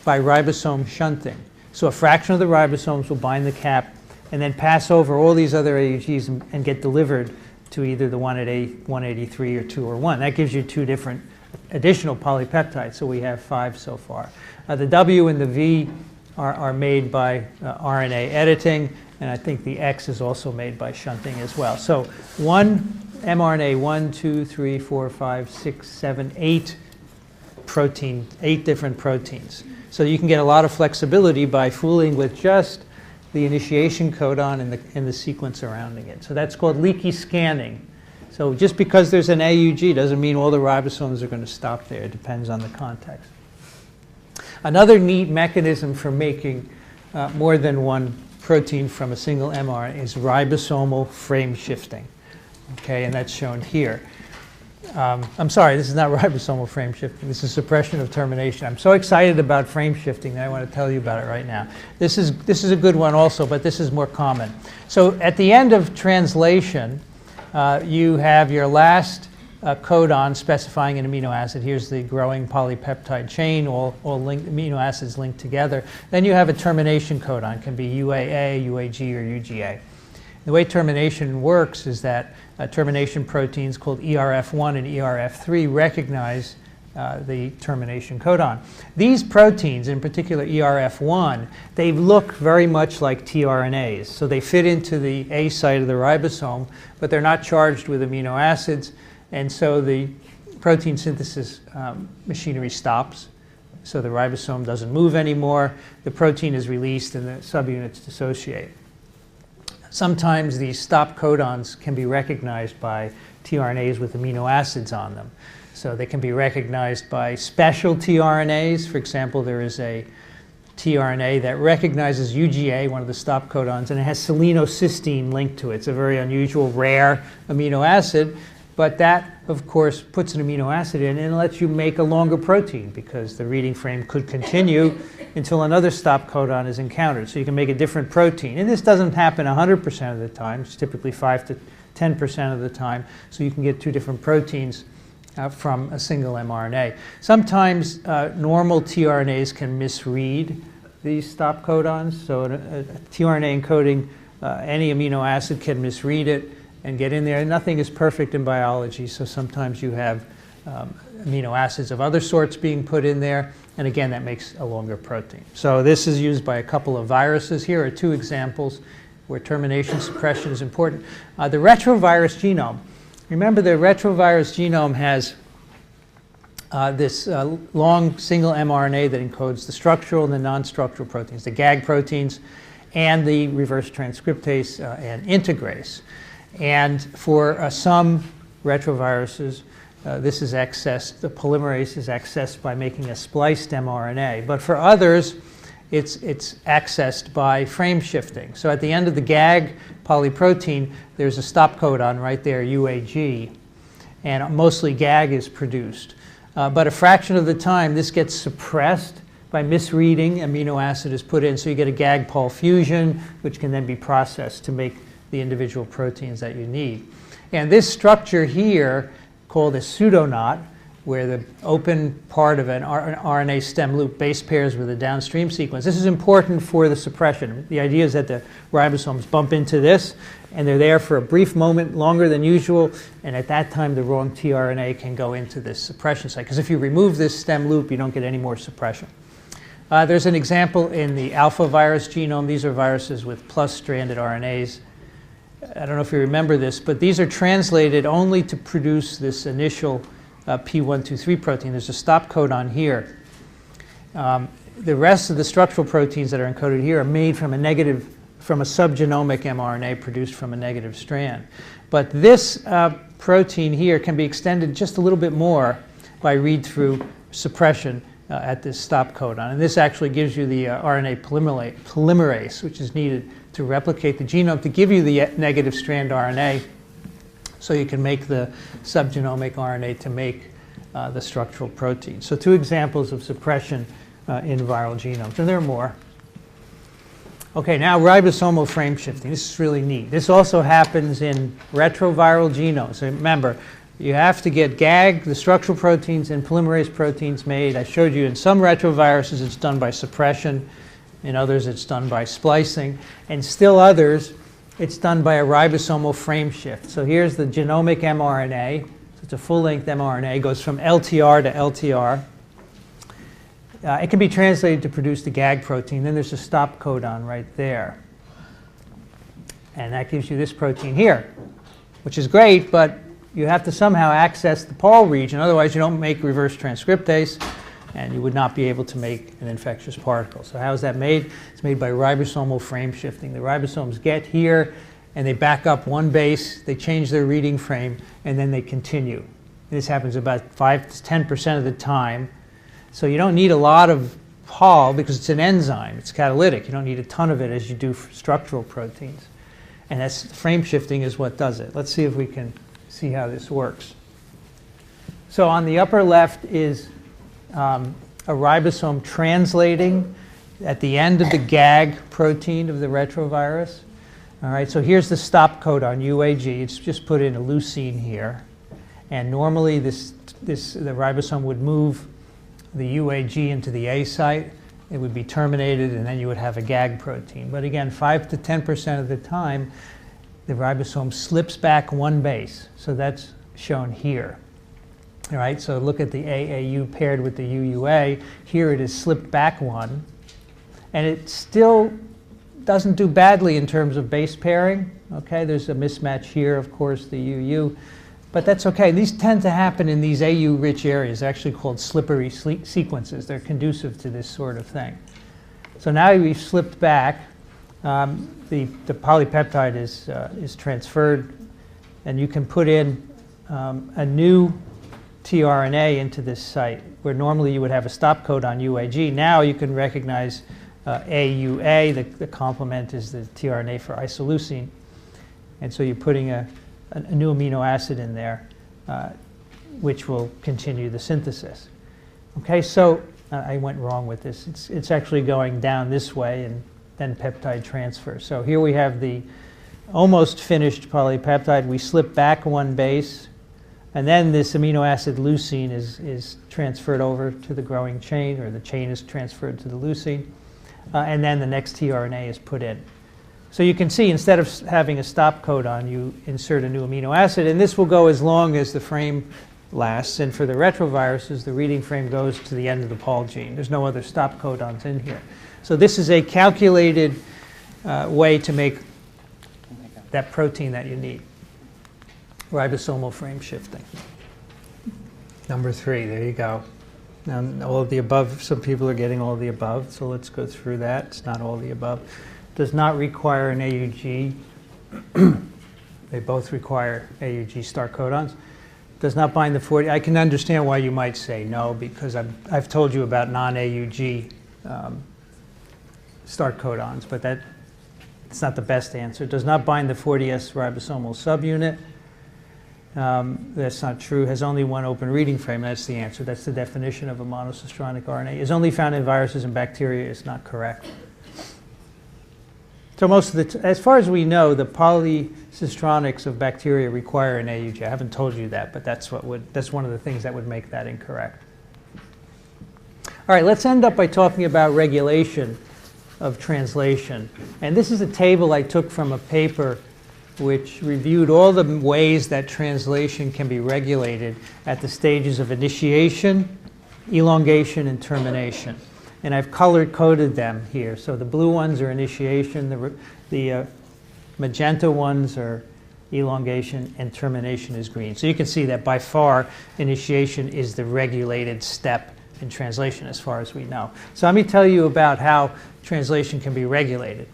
by ribosome shunting. So a fraction of the ribosomes will bind the cap and then pass over all these other AUGs and get delivered to either the one at 183 or 2 or 1. That gives you 2 different additional polypeptides. So we have 5 so far. The W and the V are made by RNA editing. And I think the X is also made by shunting as well. So one mRNA, 1, 2, 3, 4, 5, 6, 7, 8 different proteins. So you can get a lot of flexibility by fooling with just the initiation codon and the sequence surrounding it. So that's called leaky scanning. So just because there's an AUG doesn't mean all the ribosomes are going to stop there. It depends on the context. Another neat mechanism for making more than one protein from a single mRNA is ribosomal frame shifting. Okay, and that's shown here. I'm sorry, this is not ribosomal frame shifting. This is suppression of termination. I'm so excited about frame shifting that I want to tell you about it right now. This is a good one also, but this is more common. So at the end of translation, you have your last codon specifying an amino acid. Here's the growing polypeptide chain, all amino acids linked together. Then you have a termination codon. It can be UAA, UAG, or UGA. The way termination works is that termination proteins called ERF1 and ERF3 recognize the termination codon. These proteins, in particular ERF1, they look very much like tRNAs. So they fit into the A site of the ribosome, but they're not charged with amino acids. And so the protein synthesis machinery stops. So the ribosome doesn't move anymore. The protein is released and the subunits dissociate. Sometimes these stop codons can be recognized by tRNAs with amino acids on them. So they can be recognized by special tRNAs. For example, there is a tRNA that recognizes UGA, one of the stop codons, and it has selenocysteine linked to it. It's a very unusual, rare amino acid. But that, of course, puts an amino acid in and lets you make a longer protein because the reading frame could continue until another stop codon is encountered. So you can make a different protein. And this doesn't happen 100% of the time. It's typically 5 to 10% of the time. So you can get 2 different proteins from a single mRNA. Sometimes normal tRNAs can misread these stop codons. So a tRNA encoding any amino acid can misread it. and get in there. And nothing is perfect in biology, so sometimes you have amino acids of other sorts being put in there, and again, that makes a longer protein. So this is used by a couple of viruses. Here are two examples where termination suppression is important. The retrovirus genome. Remember, the retrovirus genome has this long single mRNA that encodes the structural and the non-structural proteins, the GAG proteins, and the reverse transcriptase and integrase. And for some retroviruses, this is accessed, the polymerase is accessed by making a spliced mRNA. But for others, it's accessed by frame shifting. So at the end of the GAG polyprotein, there's a stop codon right there, UAG, and mostly GAG is produced. But a fraction of the time, this gets suppressed by misreading. Amino acid is put in, so you get a GAG-POL fusion, which can then be processed to make the individual proteins that you need. And this structure here, called a pseudoknot, where the open part of an RNA stem loop base pairs with a downstream sequence. This is important for the suppression. The idea is that the ribosomes bump into this, and they're there for a brief moment, longer than usual, and at that time the wrong tRNA can go into this suppression site. Because if you remove this stem loop, you don't get any more suppression. There's an example in the alpha virus genome. These are viruses with plus-stranded RNAs. I don't know if you remember this, but these are translated only to produce this initial P123 protein. There's a stop codon here. The rest of the structural proteins that are encoded here are made from a subgenomic mRNA produced from a negative strand. But this protein here can be extended just a little bit more by read-through suppression at this stop codon. And this actually gives you the RNA polymerase, which is needed to replicate the genome to give you the negative strand RNA, so you can make the subgenomic RNA to make the structural protein. So two examples of suppression in viral genomes, and there are more. Okay, now ribosomal frame shifting. This is really neat. This also happens in retroviral genomes. So remember, you have to get GAG, the structural proteins, and polymerase proteins made. I showed you in some retroviruses it's done by suppression. In others it's done by splicing. And still others, it's done by a ribosomal frame shift. So here's the genomic mRNA. So it's a full-length mRNA. It goes from LTR to LTR. It can be translated to produce the GAG protein. Then there's a stop codon right there. And that gives you this protein here, which is great, but you have to somehow access the POL region. Otherwise, you don't make reverse transcriptase, and you would not be able to make an infectious particle. So how is that made? It's made by ribosomal frame shifting. The ribosomes get here, and they back up one base, they change their reading frame, and then they continue. This happens about 5 to 10% of the time. So you don't need a lot of POL because it's an enzyme. It's catalytic. You don't need a ton of it as you do for structural proteins. And that's, frame shifting is what does it. Let's see if we can see how this works. So on the upper left is a ribosome translating at the end of the GAG protein of the retrovirus. All right, so here's the stop codon, UAG. It's just put in a leucine here. And normally the ribosome would move the UAG into the A site. It would be terminated, and then you would have a GAG protein. But again, 5 to 10% of the time, the ribosome slips back one base. So that's shown here. All right, so look at the AAU paired with the UUA. Here it is slipped back one. And it still doesn't do badly in terms of base pairing. Okay, there's a mismatch here, of course, the UU. But that's okay. These tend to happen in these AU-rich areas, actually called slippery sequences. They're conducive to this sort of thing. So now we've slipped back. The polypeptide is transferred, and you can put in a new tRNA into this site, where normally you would have a stop codon UAG. Now you can recognize AUA. The complement is the tRNA for isoleucine. And so you're putting a new amino acid in there, which will continue the synthesis. Okay, so I went wrong with this. It's actually going down this way and then peptide transfer. So here we have the almost finished polypeptide. We slip back one base, and then this amino acid leucine is transferred over to the growing chain, or the chain is transferred to the leucine, and then the next tRNA is put in. So you can see instead of having a stop codon, you insert a new amino acid, and this will go as long as the frame lasts. And for the retroviruses, the reading frame goes to the end of the Pol gene. There's no other stop codons in here. So this is a calculated way to make that protein that you need. Ribosomal frame shifting. Number 3, there you go. Now, all of the above, some people are getting all of the above, so let's go through that. It's not all of the above. Does not require an AUG. They both require AUG start codons. Does not bind the 40. I can understand why you might say no, because I've told you about non-AUG start codons, but it's not the best answer. Does not bind the 40S ribosomal subunit. That's not true. Has only one open reading frame. That's the answer. That's the definition of a monocistronic RNA. Is only found in viruses and bacteria is not correct. So most of as far as we know, the polycistronics of bacteria require an AUG. I haven't told you that, but that's one of the things that would make that incorrect. All right, let's end up by talking about regulation of translation. And this is a table I took from a paper which reviewed all the ways that translation can be regulated at the stages of initiation, elongation, and termination. And I've color-coded them here. So the blue ones are initiation, the magenta ones are elongation, and termination is green. So you can see that by far initiation is the regulated step in translation as far as we know. So let me tell you about how translation can be regulated.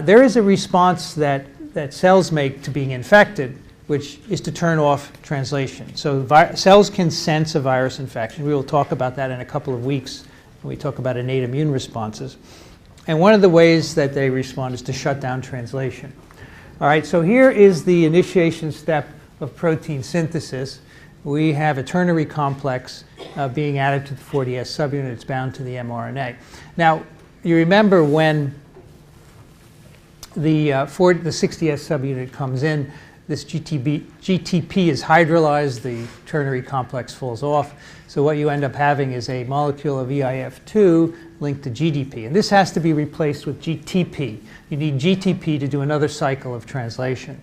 There is a response that cells make to being infected, which is to turn off translation. So cells can sense a virus infection. We will talk about that in a couple of weeks when we talk about innate immune responses. And one of the ways that they respond is to shut down translation. All right, so here is the initiation step of protein synthesis. We have a ternary complex being added to the 40S subunit. It's bound to the mRNA. Now, you remember when the 60S subunit comes in, this GTP is hydrolyzed, the ternary complex falls off. So what you end up having is a molecule of EIF2 linked to GDP. And this has to be replaced with GTP. You need GTP to do another cycle of translation.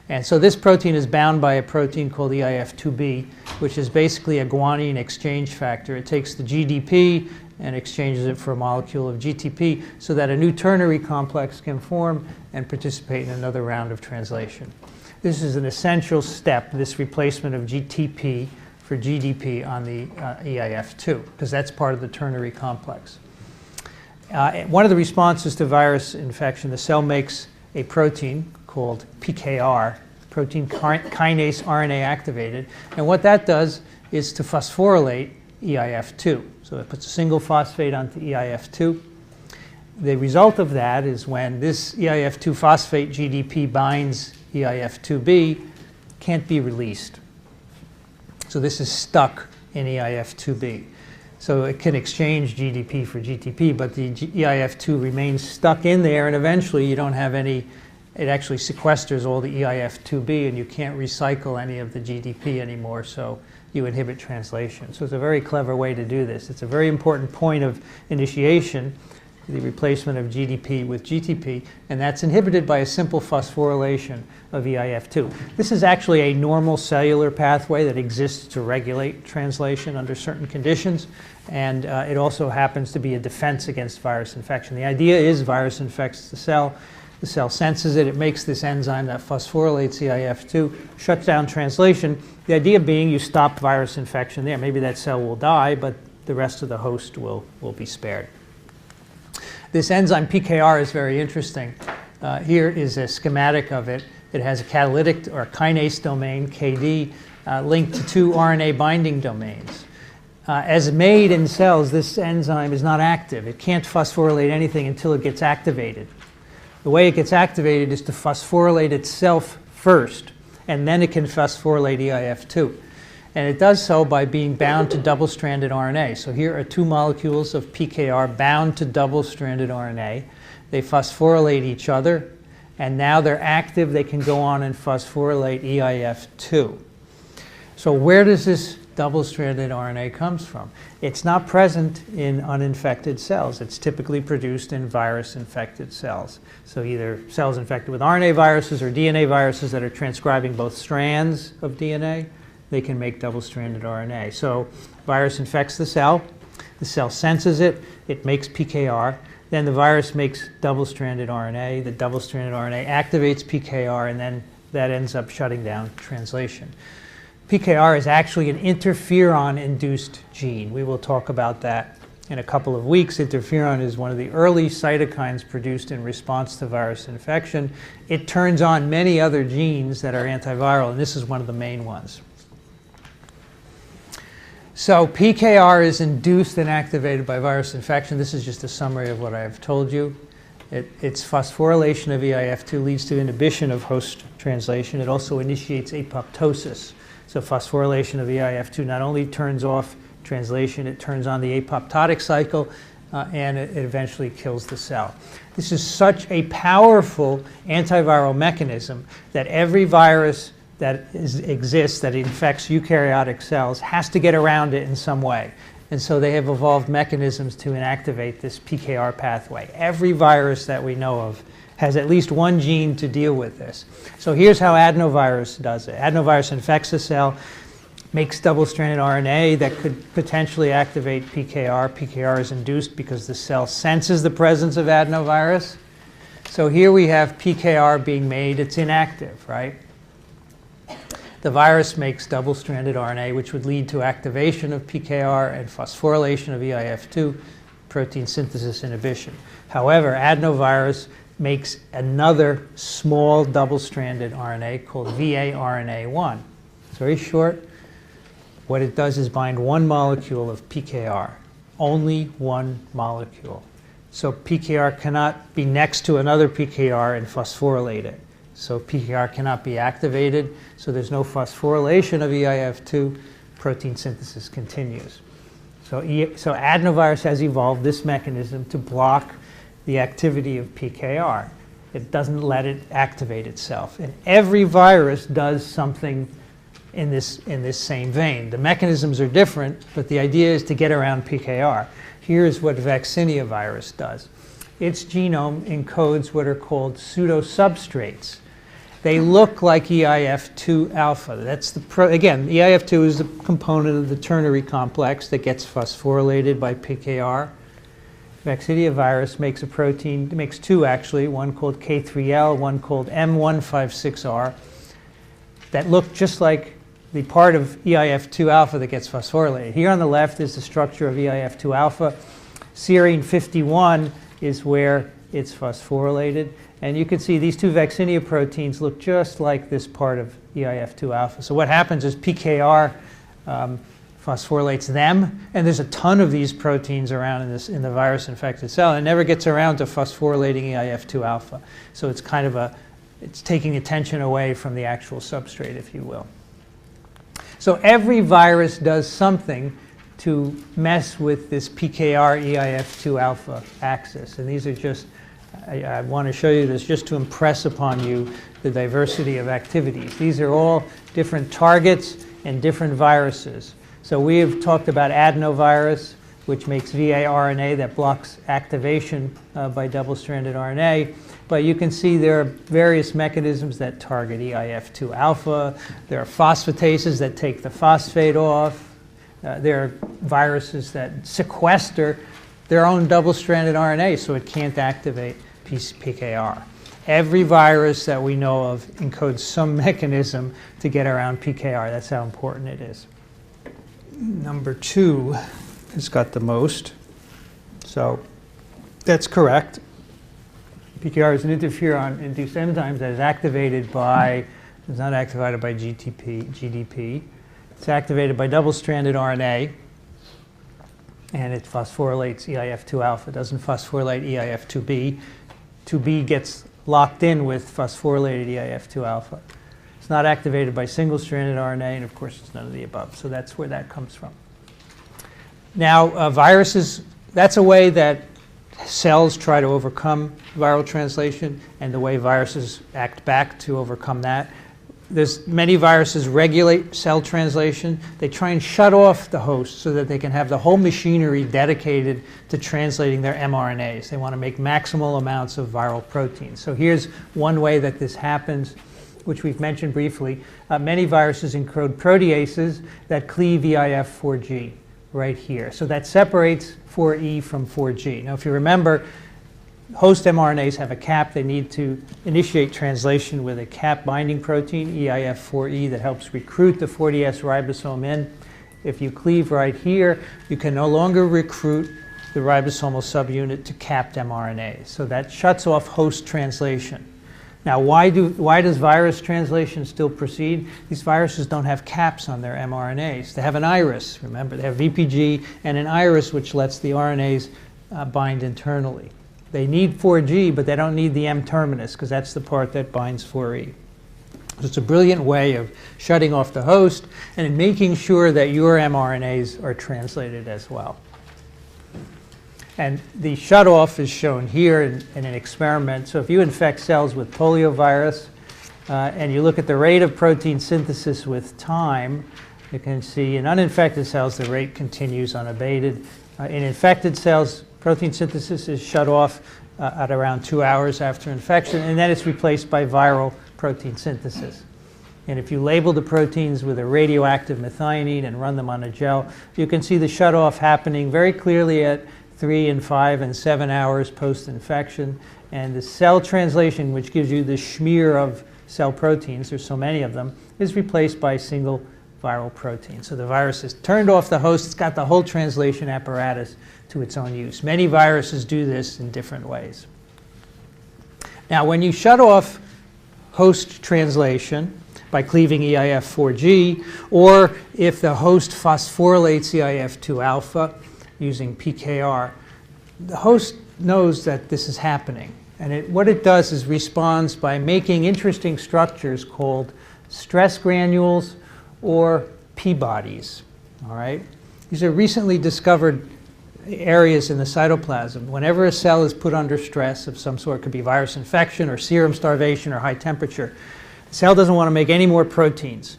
And so this protein is bound by a protein called EIF2B, which is basically a guanine exchange factor. It takes the GDP and exchanges it for a molecule of GTP so that a new ternary complex can form and participate in another round of translation. This is an essential step, this replacement of GTP for GDP on the EIF2, because that's part of the ternary complex. One of the responses to virus infection, the cell makes a protein called PKR, protein kinase RNA activated, and what that does is to phosphorylate EIF2. So it puts a single phosphate onto EIF2. The result of that is when this EIF2 phosphate GDP binds EIF2B, can't be released. So this is stuck in EIF2B. So it can exchange GDP for GTP, but the EIF2 remains stuck in there, and eventually you don't have any, it actually sequesters all the EIF2B, and you can't recycle any of the GDP anymore, so you inhibit translation. So it's a very clever way to do this. It's a very important point of initiation, the replacement of GDP with GTP, and that's inhibited by a simple phosphorylation of EIF2. This is actually a normal cellular pathway that exists to regulate translation under certain conditions, and it also happens to be a defense against virus infection. The idea is virus infects the cell senses it, it makes this enzyme that phosphorylates EIF2, shuts down translation. The idea being you stop virus infection there. Maybe that cell will die, but the rest of the host will be spared. This enzyme PKR is very interesting. Here is a schematic of it. It has a catalytic or kinase domain, KD, linked to two RNA binding domains. As made in cells, this enzyme is not active. It can't phosphorylate anything until it gets activated. The way it gets activated is to phosphorylate itself first, and then it can phosphorylate EIF2. And it does so by being bound to double-stranded RNA. So here are two molecules of PKR bound to double-stranded RNA. They phosphorylate each other, and now they're active. They can go on and phosphorylate EIF2. So where does this double-stranded RNA comes from. It's not present in uninfected cells. It's typically produced in virus-infected cells. So either cells infected with RNA viruses or DNA viruses that are transcribing both strands of DNA, they can make double-stranded RNA. So virus infects the cell senses it, it makes PKR, then the virus makes double-stranded RNA, the double-stranded RNA activates PKR, and then that ends up shutting down translation. PKR is actually an interferon-induced gene. We will talk about that in a couple of weeks. Interferon is one of the early cytokines produced in response to virus infection. It turns on many other genes that are antiviral, and this is one of the main ones. So PKR is induced and activated by virus infection. This is just a summary of what I have told you. Its phosphorylation of EIF2 leads to inhibition of host translation. It also initiates apoptosis. So phosphorylation of EIF2 not only turns off translation, it turns on the apoptotic cycle, and it eventually kills the cell. This is such a powerful antiviral mechanism that every virus that exists that infects eukaryotic cells has to get around it in some way. And so they have evolved mechanisms to inactivate this PKR pathway. Every virus that we know of has at least one gene to deal with this. So here's how adenovirus does it. Adenovirus infects a cell, makes double-stranded RNA that could potentially activate PKR. PKR is induced because the cell senses the presence of adenovirus. So here we have PKR being made. It's inactive, right? The virus makes double-stranded RNA, which would lead to activation of PKR and phosphorylation of EIF2, protein synthesis inhibition. However, adenovirus makes another small double-stranded RNA called VARNA1. It's very short. What it does is bind one molecule of PKR, only one molecule. So PKR cannot be next to another PKR and phosphorylate it. So PKR cannot be activated, so there's no phosphorylation of EIF2, protein synthesis continues. So adenovirus has evolved this mechanism to block the activity of PKR. It doesn't let it activate itself. And every virus does something in this same vein. The mechanisms are different, but the idea is to get around PKR. Here's what vaccinia virus does. Its genome encodes what are called pseudosubstrates. They look like EIF2 alpha. That's again, EIF2 is the component of the ternary complex that gets phosphorylated by PKR. Vaccinia virus makes a protein, it makes two actually, one called K3L, one called M156R, that look just like the part of EIF2 alpha that gets phosphorylated. Here on the left is the structure of EIF2 alpha. Serine 51 is where it's phosphorylated. And you can see these two vaccinia proteins look just like this part of EIF2 alpha. So what happens is PKR phosphorylates them, and there's a ton of these proteins around in the virus-infected cell, and it never gets around to phosphorylating EIF2 alpha. So it's kind of it's taking attention away from the actual substrate, if you will. So every virus does something to mess with this PKR EIF2 alpha axis, and these are just I want to show you this just to impress upon you the diversity of activities. These are all different targets and different viruses. So we have talked about adenovirus, which makes VARNA that blocks activation by double-stranded RNA. But you can see there are various mechanisms that target EIF2 alpha. There are phosphatases that take the phosphate off. There are viruses that sequester their own double-stranded RNA, so it can't activate PKR. Every virus that we know of encodes some mechanism to get around PKR. That's how important it is. Number 2 has got the most. So that's correct. PKR is an interferon-induced enzyme that is activated by, it's not activated by GDP. It's activated by double-stranded RNA. And it phosphorylates EIF2 alpha. It doesn't phosphorylate EIF2B. 2B gets locked in with phosphorylated EIF2 alpha. It's not activated by single-stranded RNA, and of course it's none of the above. So that's where that comes from. Now, viruses, that's a way that cells try to overcome viral translation, and the way viruses act back to overcome that. there's many viruses regulate cell translation. They try and shut off the host so that they can have the whole machinery dedicated to translating their mRNAs. They want to make maximal amounts of viral proteins. So here's one way that this happens, which we've mentioned briefly. Many viruses encode proteases that cleave eIF4G right here. So that separates 4E from 4G. Now, if you remember, host mRNAs have a cap. They need to initiate translation with a cap binding protein, eIF4E, that helps recruit the 40S ribosome in. If you cleave right here, you can no longer recruit the ribosomal subunit to capped mRNAs. So that shuts off host translation. Now, why does virus translation still proceed? These viruses don't have caps on their mRNAs. They have an iris. Remember, they have VPG and an iris which lets the RNAs bind internally. They need 4G, but they don't need the M terminus because that's the part that binds 4E. So it's a brilliant way of shutting off the host and making sure that your mRNAs are translated as well. And the shutoff is shown here in an experiment. So if you infect cells with poliovirus and you look at the rate of protein synthesis with time, you can see in uninfected cells the rate continues unabated. In infected cells, protein synthesis is shut off at around 2 hours after infection, and then it's replaced by viral protein synthesis. And if you label the proteins with a radioactive methionine and run them on a gel, you can see the shutoff happening very clearly at 3 and 5 and 7 hours post-infection. And the cell translation, which gives you the smear of cell proteins, there's so many of them, is replaced by single viral protein. So the virus has turned off the host. It's got the whole translation apparatus to its own use. Many viruses do this in different ways. Now, when you shut off host translation by cleaving eIF4G, or if the host phosphorylates eIF2 alpha using PKR, the host knows that this is happening. And what it does is responds by making interesting structures called stress granules or P-bodies. All right? These are recently discovered areas in the cytoplasm. Whenever a cell is put under stress of some sort, it could be virus infection or serum starvation or high temperature, the cell doesn't want to make any more proteins.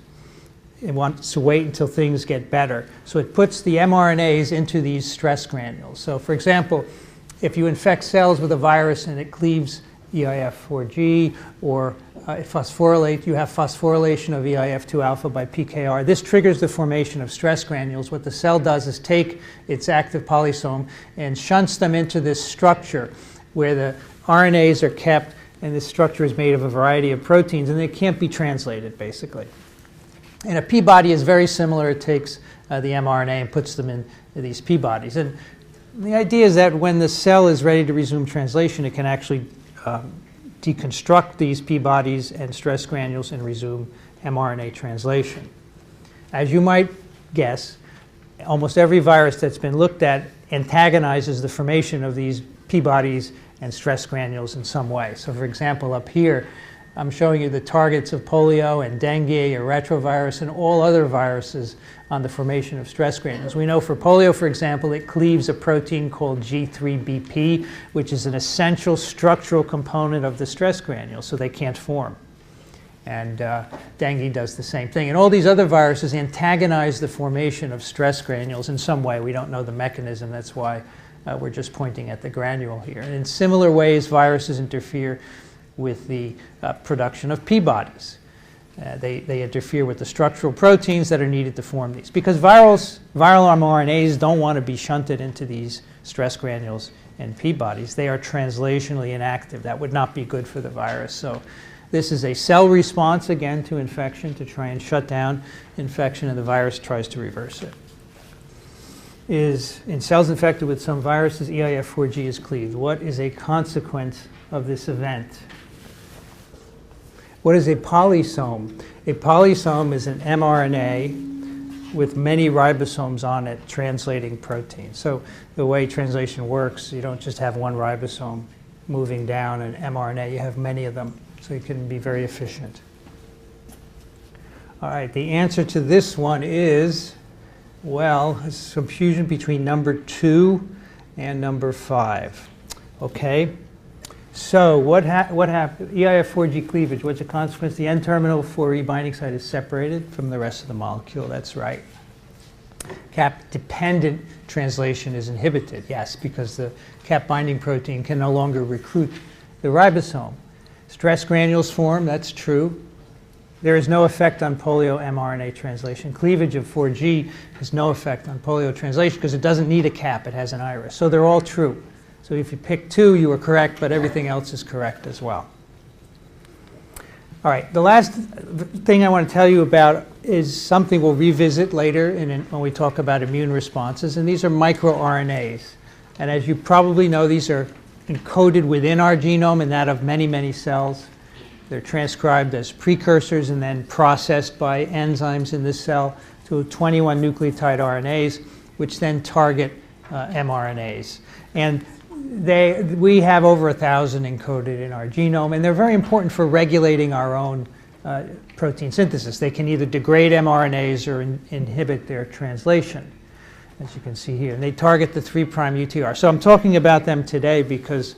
It wants to wait until things get better. So it puts the mRNAs into these stress granules. So for example, if you infect cells with a virus and it cleaves eIF4G or you have phosphorylation of eIF2 alpha by PKR, this triggers the formation of stress granules. What the cell does is take its active polysome and shunts them into this structure where the RNAs are kept, and this structure is made of a variety of proteins, and they can't be translated, basically. And a P-body is very similar. It takes the mRNA and puts them in these P-bodies. And the idea is that when the cell is ready to resume translation, it can actually deconstruct these P-bodies and stress granules and resume mRNA translation. As you might guess, almost every virus that's been looked at antagonizes the formation of these P-bodies and stress granules in some way. So for example, up here, I'm showing you the targets of polio and dengue or retrovirus and all other viruses on the formation of stress granules. We know for polio, for example, it cleaves a protein called G3BP, which is an essential structural component of the stress granules, so they can't form. And dengue does the same thing. And all these other viruses antagonize the formation of stress granules in some way. We don't know the mechanism. That's why we're just pointing at the granule here. And in similar ways, viruses interfere with the production of P-bodies. They interfere with the structural proteins that are needed to form these. Because viral mRNAs don't want to be shunted into these stress granules and P-bodies. They are translationally inactive. That would not be good for the virus. So this is a cell response, again, to infection to try and shut down infection, and the virus tries to reverse it. In cells infected with some viruses, eIF4G is cleaved. What is a consequence of this event? What is a polysome? A polysome is an mRNA with many ribosomes on it translating proteins. So the way translation works, you don't just have one ribosome moving down an mRNA, you have many of them, so you can be very efficient. All right, the answer to this one is, well, it's confusion between number 2 and number 5. Okay? So what happened? EIF4G cleavage, what's the consequence? The N-terminal 4E binding site is separated from the rest of the molecule. That's right. Cap-dependent translation is inhibited, yes, because the cap binding protein can no longer recruit the ribosome. Stress granules form, that's true. There is no effect on polio mRNA translation. Cleavage of 4G has no effect on polio translation because it doesn't need a cap, it has an iris. So they're all true. So if you pick two, you were correct, but everything else is correct as well. All right, the last thing I want to tell you about is something we'll revisit later when we talk about immune responses, and these are microRNAs. And as you probably know, these are encoded within our genome and that of many, many cells. They're transcribed as precursors and then processed by enzymes in this cell to 21 nucleotide RNAs, which then target mRNAs. And we have over 1,000 encoded in our genome, and they're very important for regulating our own protein synthesis. They can either degrade mRNAs or inhibit their translation, as you can see here. And they target the 3' UTR. So I'm talking about them today because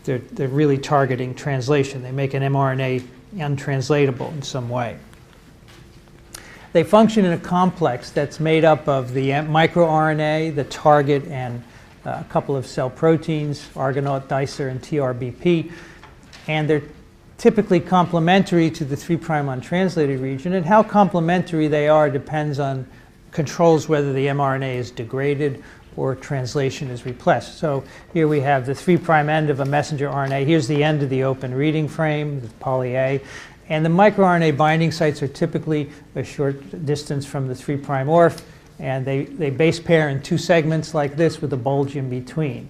they're really targeting translation. They make an mRNA untranslatable in some way. They function in a complex that's made up of the microRNA, the target, and a couple of cell proteins, Argonaute, dicer, and TRBP. And they're typically complementary to the 3' untranslated region. And how complementary they are depends on controls whether the mRNA is degraded or translation is repressed. So here we have the 3' end of a messenger RNA. Here's the end of the open reading frame, the poly A. And the microRNA binding sites are typically a short distance from the 3' orf, and they base pair in two segments like this with a bulge in between.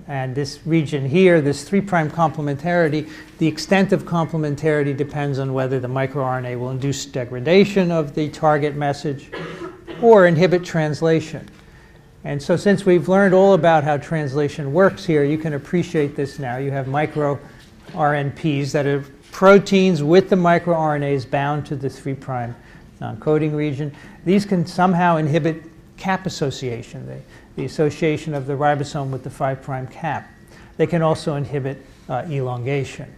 And this region here, this 3' complementarity, the extent of complementarity depends on whether the microRNA will induce degradation of the target message or inhibit translation. And so since we've learned all about how translation works here, you can appreciate this now. You have microRNPs that are proteins with the microRNAs bound to the 3' non-coding region. These can somehow inhibit cap association, the association of the ribosome with the 5' cap. They can also inhibit elongation.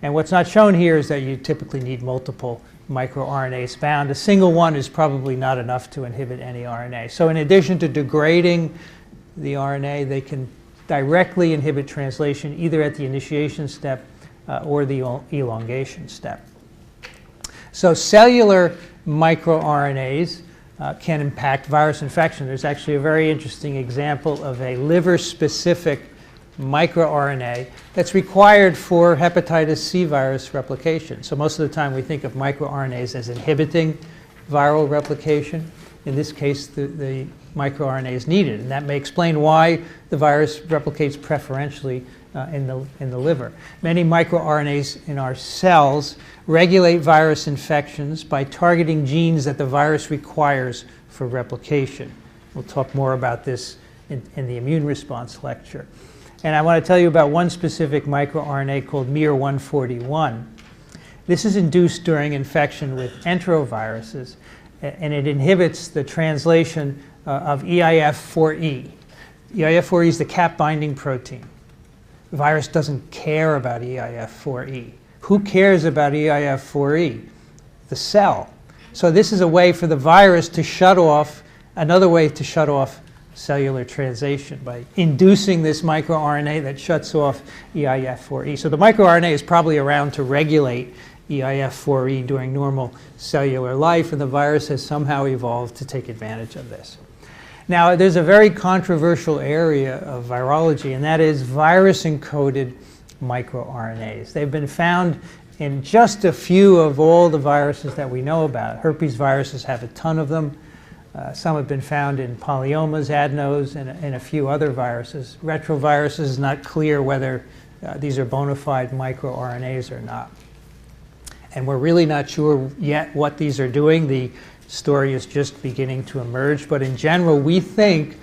And what's not shown here is that you typically need multiple microRNAs bound. A single one is probably not enough to inhibit any RNA. So in addition to degrading the RNA, they can directly inhibit translation either at the initiation step or the elongation step. So cellular microRNAs can impact virus infection. There's actually a very interesting example of a liver-specific microRNA that's required for hepatitis C virus replication. So most of the time we think of microRNAs as inhibiting viral replication. In this case, the microRNA is needed, and that may explain why the virus replicates preferentially in the liver. Many microRNAs in our cells regulate virus infections by targeting genes that the virus requires for replication. We'll talk more about this in the immune response lecture. And I want to tell you about one specific microRNA called miR-141. This is induced during infection with enteroviruses, and it inhibits the translation of EIF4E. EIF4E is the cap binding protein. The virus doesn't care about EIF4E. Who cares about EIF4E? The cell. So this is a way for the virus to shut off, another way to shut off cellular translation by inducing this microRNA that shuts off EIF4E. So the microRNA is probably around to regulate EIF4E during normal cellular life, and the virus has somehow evolved to take advantage of this. Now, there's a very controversial area of virology, and that is virus-encoded microRNAs. They've been found in just a few of all the viruses that we know about. Herpes viruses have a ton of them. Some have been found in polyomas, adenos, and a few other viruses. Retroviruses is not clear whether these are bona fide microRNAs or not. And we're really not sure yet what these are doing. The story is just beginning to emerge. But in general, we think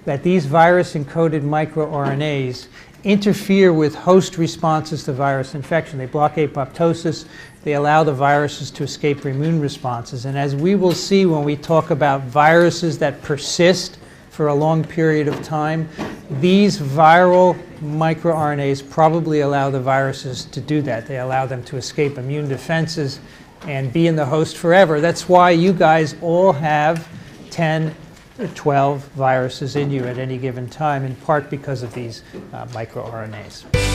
that these virus-encoded microRNAs interfere with host responses to virus infection. They block apoptosis. They allow the viruses to escape immune responses. And as we will see when we talk about viruses that persist for a long period of time, These viral microRNAs probably allow the viruses to do that. They allow them to escape immune defenses and be in the host forever. That's why you guys all have 10 or 12 viruses in you at any given time, in part because of these microRNAs.